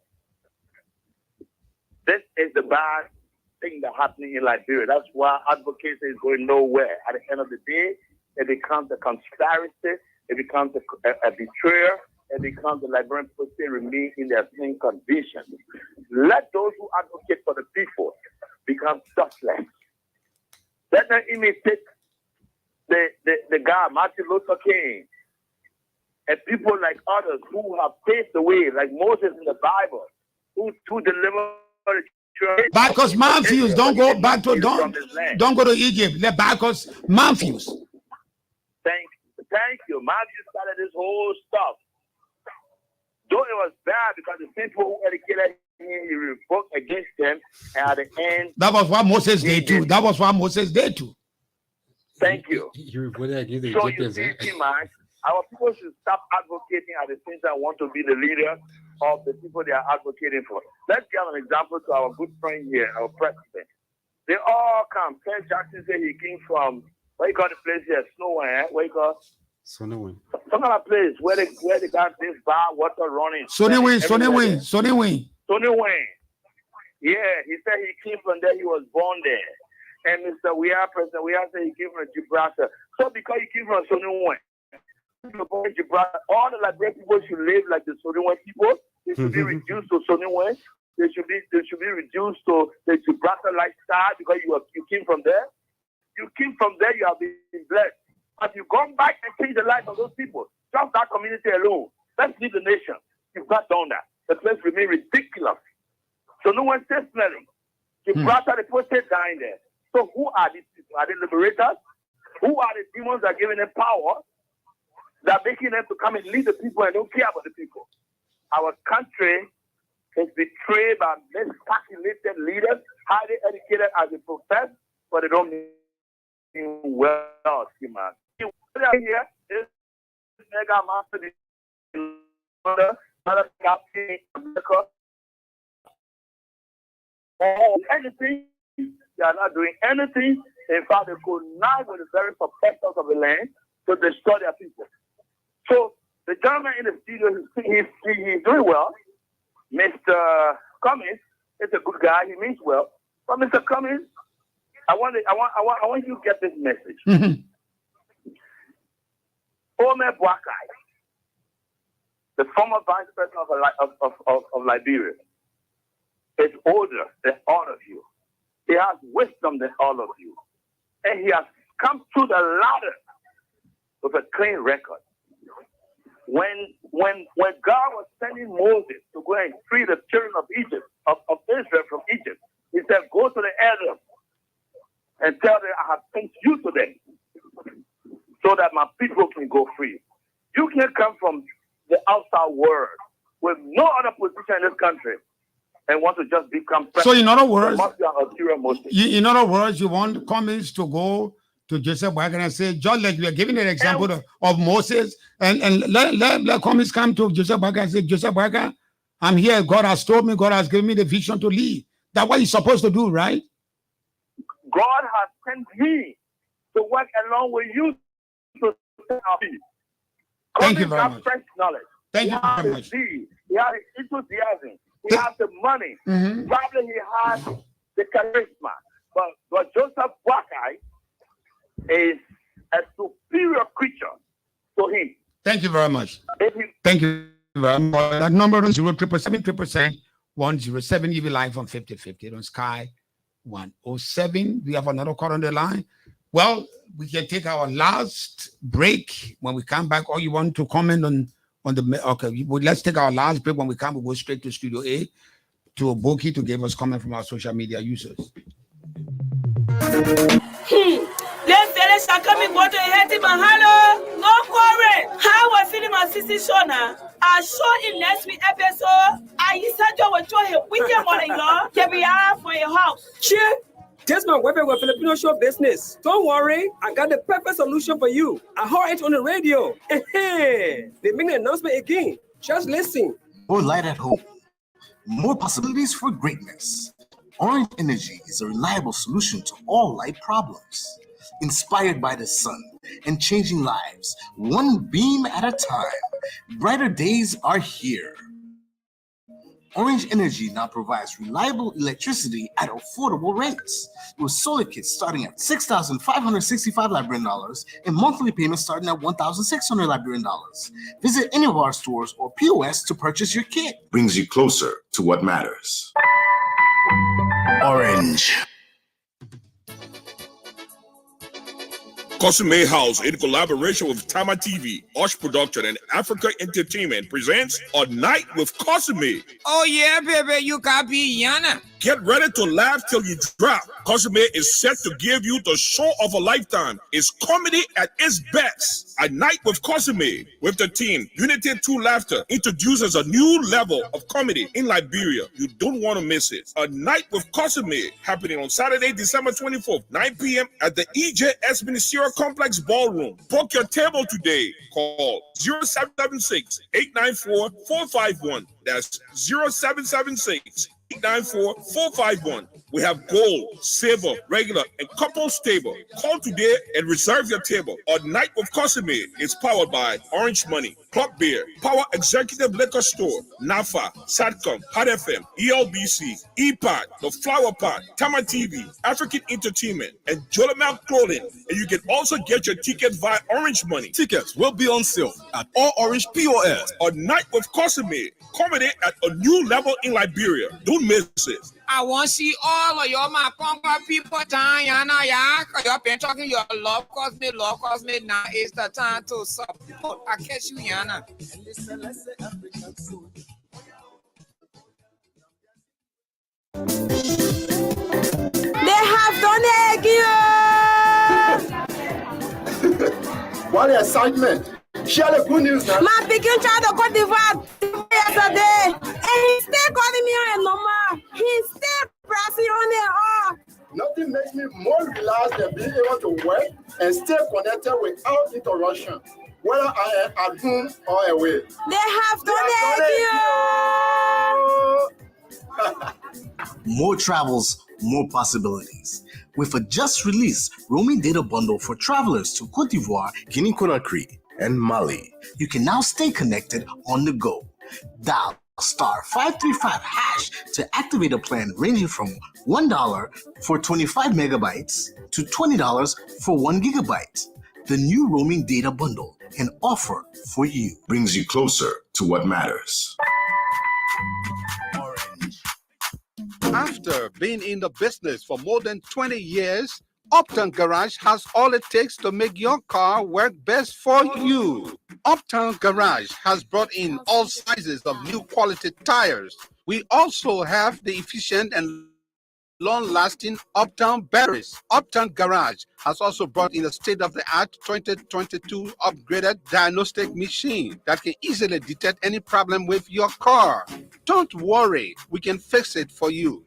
This is the bad thing that's happening in Liberia. That's why advocacy is going nowhere. At the end of the day, it becomes a conspiracy, it becomes a betrayal, it becomes the Liberian people still remain in their same condition. Let those who advocate for the people become selfless. Let them imitate the guy, Martin Luther King, and people like others who have paved the way, like Moses in the Bible, who delivered the church. Because Matthews, don't go back to don't go to Egypt. Let Bacchus Matthews. Thank you. Matthew started this whole stuff. Though it was bad because the people who educated him, he revoked against them, and at the end, that was what Moses did too. Thank you. You reported against the So Egyptians, you see, man, Our people should stop advocating at the same time want to be the leader of the people they are advocating for. Let's give an example to our good friend here, our president. They all come. Ken Jackson said he came from, what you call the place here? Snowing, what you call? Some other place where they got this bar water running. Sonny Wayne. Yeah, he said he came from there. He was born there. And Mr. President Weah said he came from Gibraltar. So because he came from Sonny Wayne, Gibraltar, all the Liberian people should live like the Sonny Wayne people. They should be reduced to Sonny Wayne. They should be reduced to the Gibraltar lifestyle because you came from there. You came from there. You have been blessed. But you come back and change the life of those people. Just that community alone. Let's leave the nation. You've not done that. The place remains ridiculous. So no one says smelling. Gibraltar, the people stay dying there. So who are these people? Are they liberators? Who are the demons that are giving them power? That are making them to come and lead the people and don't care about the people. Our country is betrayed by miscalculated leaders, highly educated as they profess, but they don't mean well, man. Here is mega master anything, they are not doing anything. In fact, they connive with the very protectors of the land to destroy their people. So the gentleman in the studio, he's doing well. Mr. Cummings is a good guy. He means well. But Mr. Cummings, I want you to get this message. Omer Boakai, the former vice president of Liberia, is older than all of you. He has wisdom than all of you. And he has come through the ladder with a clean record. When God was sending Moses to go and free the children of Egypt, of Israel from Egypt, he said, go to the elders and tell them I have sent you to them so that my people can go free. You can't come from the outside world with no other position in this country and want to just become president. So in other words, you want Cummings to go to Joseph Boakai and say, just like we are giving an example of Moses, and let Cummings come to Joseph Boakai and say, Joseph Boakai, I'm here. God has told me, God has given me the vision to lead. That's what he's supposed to do, right? God has sent me to work along with you to set our feet. Thank you very much. Fresh knowledge. Thank you very much. He has the enthusiasm. He has the money. Probably he has the charisma. But Joseph Boakai is a superior creature to him. Thank you very much. Thank you very much. That number is 07777 EV line from 5050 on Sky 107. We have another call on the line. Well, we can take our last break. When we come back, or you want to comment on the okay? Let's take our last break. When we come, we'll go straight to Studio A to Boki to give us comment from our social media users. Let's coming go to Heti Mahalo. No worry. How was feeling my sister Shona? I saw in next week episode. I said you were trying with your mother-in-law to be out for your house. Cheer. Just my weapon with Filipino show business. Don't worry, I got the perfect solution for you. I heard it on the radio. They make an announcement again. Just listen. More light at home. More possibilities for greatness. Orange Energy is a reliable solution to all light problems. Inspired by the sun and changing lives, one beam at a time. Brighter days are here. Orange Energy now provides reliable electricity at affordable rates, with solar kits starting at $6,565 Liberian dollars and monthly payments starting at $1,600 Liberian dollars. Visit any of our stores or POS to purchase your kit. Brings you closer to what matters. Orange. Cosme House, in collaboration with Tama TV, Osh Production, and Africa Entertainment, presents A Night with Cosme. Oh yeah, baby, you can be Yana. Get ready to laugh till you drop. Cosme is set to give you the show of a lifetime. It's comedy at its best. A Night with Cosme with the team Unity 2 Laughter introduces a new level of comedy in Liberia. You don't want to miss it. A Night with Cosme happening on Saturday, December 24th, 9 p.m. at the EJS Ministerial Complex Ballroom. Book your table today. Call 0776-894-451. That's 0776-894-451. We have gold, silver, regular, and couples table. Call today and reserve your table. A Night with Cosme is powered by Orange Money, Club Beer, Power Executive Liquor Store, NAFA, SATCOM, Hot FM, ELBC, EPOD, The Flower Pot, Tama TV, African Entertainment, and Jolamel Clothing. And you can also get your tickets via Orange Money. Tickets will be on sale at all Orange POS. A Night with Cosme, comedy at a new level in Liberia. Don't miss it. I want to see all of your my Congo people Tayana ya. You've been talking your love Cosme now is the time to support. I catch you, Yana. They have done it. What excitement! Share the good news now. My picking child of Cote d'Ivoire yesterday, and he's still calling me on a number. He's still pressing on it. Nothing makes me more relaxed than being able to work and stay connected without interruption, whether I am at home or away. They have done it. More travels, more possibilities. With a just released roaming data bundle for travelers to Cote d'Ivoire, Guinea-Conakry, and Mali, you can now stay connected on the go. Dial *535# to activate a plan ranging from $1 for 25 megabytes to $20 for 1 gigabyte. The new roaming data bundle, an offer for you. Brings you closer to what matters. After being in the business for more than 20 years, Uptown Garage has all it takes to make your car work best for you. Uptown Garage has brought in all sizes of new quality tires. We also have the efficient and long-lasting Uptown batteries. Uptown Garage has also brought in a state-of-the-art 2022 upgraded diagnostic machine that can easily detect any problem with your car. Don't worry, we can fix it for you.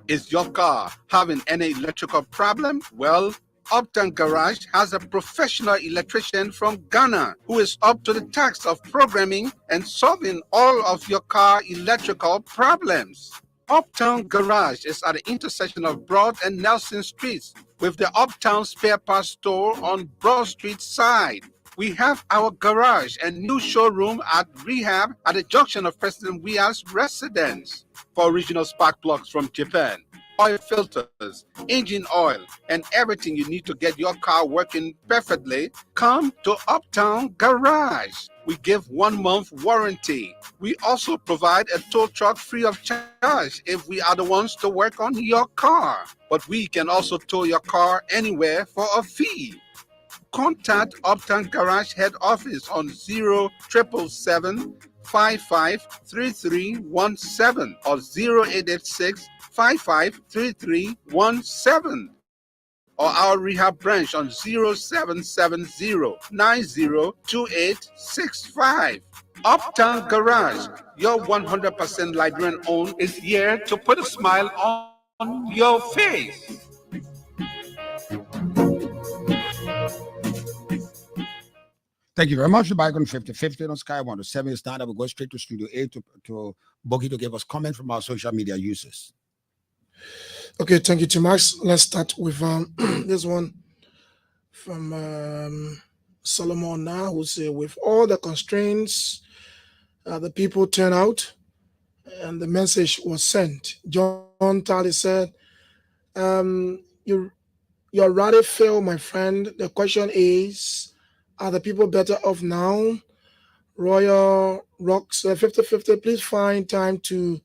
Is your car having any electrical problem? Well, Uptown Garage has a professional electrician from Ghana who is up to the task of programming and solving all of your car electrical problems. Uptown Garage is at the intersection of Broad and Nelson Streets with the Uptown Spare Parts Store on Broad Street side. We have our garage and new showroom at Rehab at the junction of President Weah's residence. For original spark plugs from Japan, oil filters, engine oil, and everything you need to get your car working perfectly, come to Uptown Garage. We give 1 month warranty. We also provide a tow truck free of charge if we are the ones to work on your car. But we can also tow your car anywhere for a fee. Contact Uptown Garage head office on 077-553317 or 0886-553317 or our rehab branch on 0770-902865. Uptown Garage, your 100% Liberian owned, is here to put a smile on your face. Thank you very much. The Bygone 50-50 on Sky 107 is now that we go straight to Studio A to Boogie to give us comments from our social media users. Okay, thank you, Max. Let's start with this one from Solomon now, who say, with all the constraints, the people turn out and the message was sent. John Talley said, you're rather fail, my friend. The question is, are the people better off now? Royal Rocks 50-50, please find time to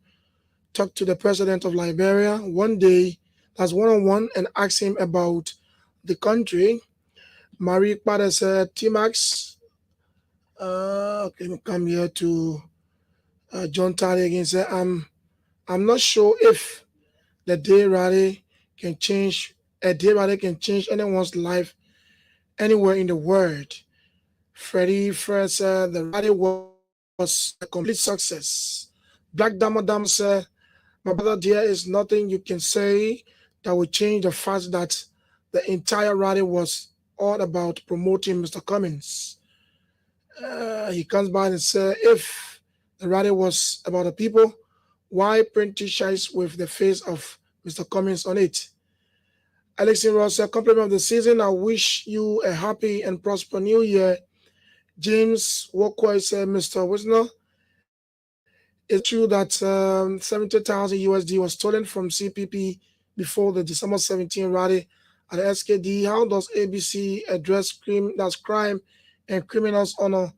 talk to the president of Liberia one day, that's one-on-one, and ask him about the country. Marie Pada said, T-Max, okay, come here to John Talley again. Said, I'm not sure if The day rally can change. A day rally can change anyone's life anywhere in the world. Freddie first said the rally was a complete success. Black Dama said, my brother, there is nothing you can say that will change the fact that the entire rally was all about promoting Mr. Cummings. He comes by and says, if the rally was about the people, why print t-shirts with the face of Mr. Cummings on it? Alexi Ross said, compliment of the season. I wish you a happy and prosperous new year. James Walkway said, Mr. Wisner, it's true that 70,000 USD was stolen from CPP before the December 17 rally at the SKD. How does ABC address crime and criminals honor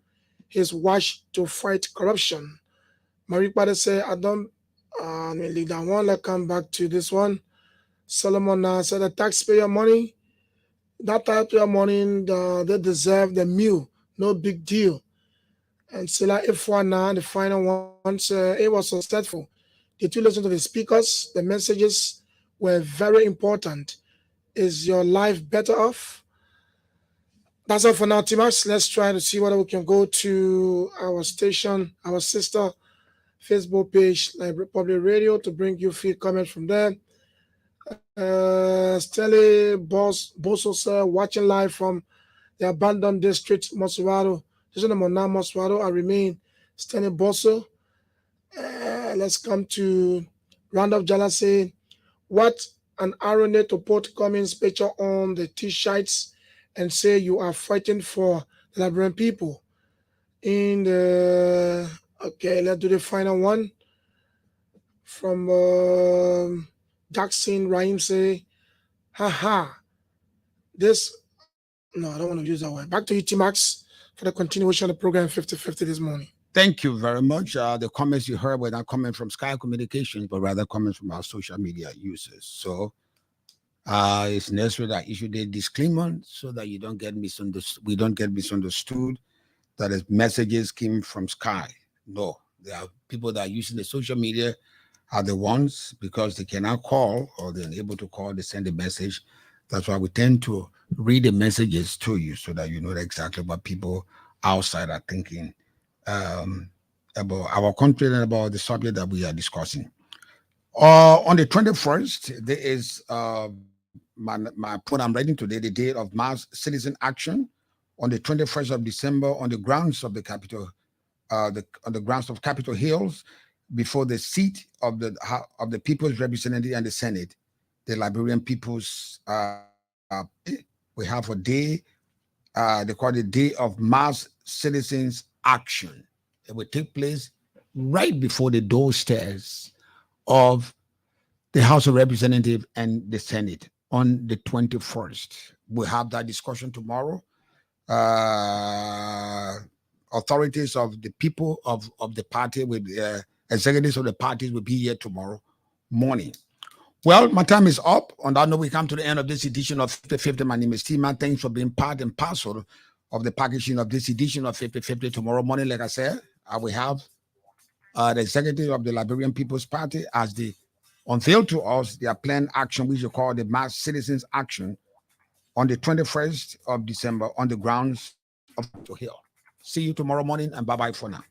his wish to fight corruption? Marie Pade said, I don't let me leave that one. Let's come back to this one. Solomon said, the taxpayer money, that taxpayer money, they deserve the meal. No big deal. And Sila Ifwana, the final one, it was successful. Did you listen to the speakers? The messages were very important. Is your life better off? That's all for now, Timax. Let's try to see whether we can go to our station, our sister Facebook page, like Republic Radio, to bring you feed comments from there. Stanley Bosso said, watching live from the abandoned district, Mosurado. This is the Mona Mosurado. I remain Stanley Bosso. Let's come to Randolph Jala saying, what an irony to put Cummings' picture on the t-shirts and say you are fighting for the Liberian people. In the okay, let's do the final one from Daxin Rahim say, haha, this no, I don't want to use that word. Back to you, T-Max, for the continuation of the program 50-50 this morning. Thank you very much. The comments you heard were not coming from Sky Communications, but rather coming from our social media users. So it's necessary that I issue the disclaimer so that you don't get misunderstood. We don't get misunderstood that the messages came from Sky. No, there are people that are using the social media are the ones because they cannot call or they're unable to call. They send a message. That's why we tend to read the messages to you so that you know exactly what people outside are thinking about our country and about the subject that we are discussing. On the 21st, there is my point I'm writing today, the day of mass citizen action on the 21st of December on the grounds of the Capitol, on the grounds of Capitol Hills, before the seat of the People's Representative and the Senate, the Liberian People's. We have a day. They call it the Day of Mass Citizens Action. It will take place right before the doorstairs of the House of Representatives and the Senate on the 21st. We'll have that discussion tomorrow. Authorities of the people of the party, with executives of the parties will be here tomorrow morning. Well, my time is up. On that note, we come to the end of this edition of 50-50. My name is Tima. Thanks for being part and parcel of the packaging of this edition of 50-50. Tomorrow morning, like I said, I will have the executive of the Liberian People's Party as they unveil to us their planned action, which we call the Mass Citizens Action, on the 21st of December on the grounds of Capitol Hill. See you tomorrow morning, and bye-bye for now.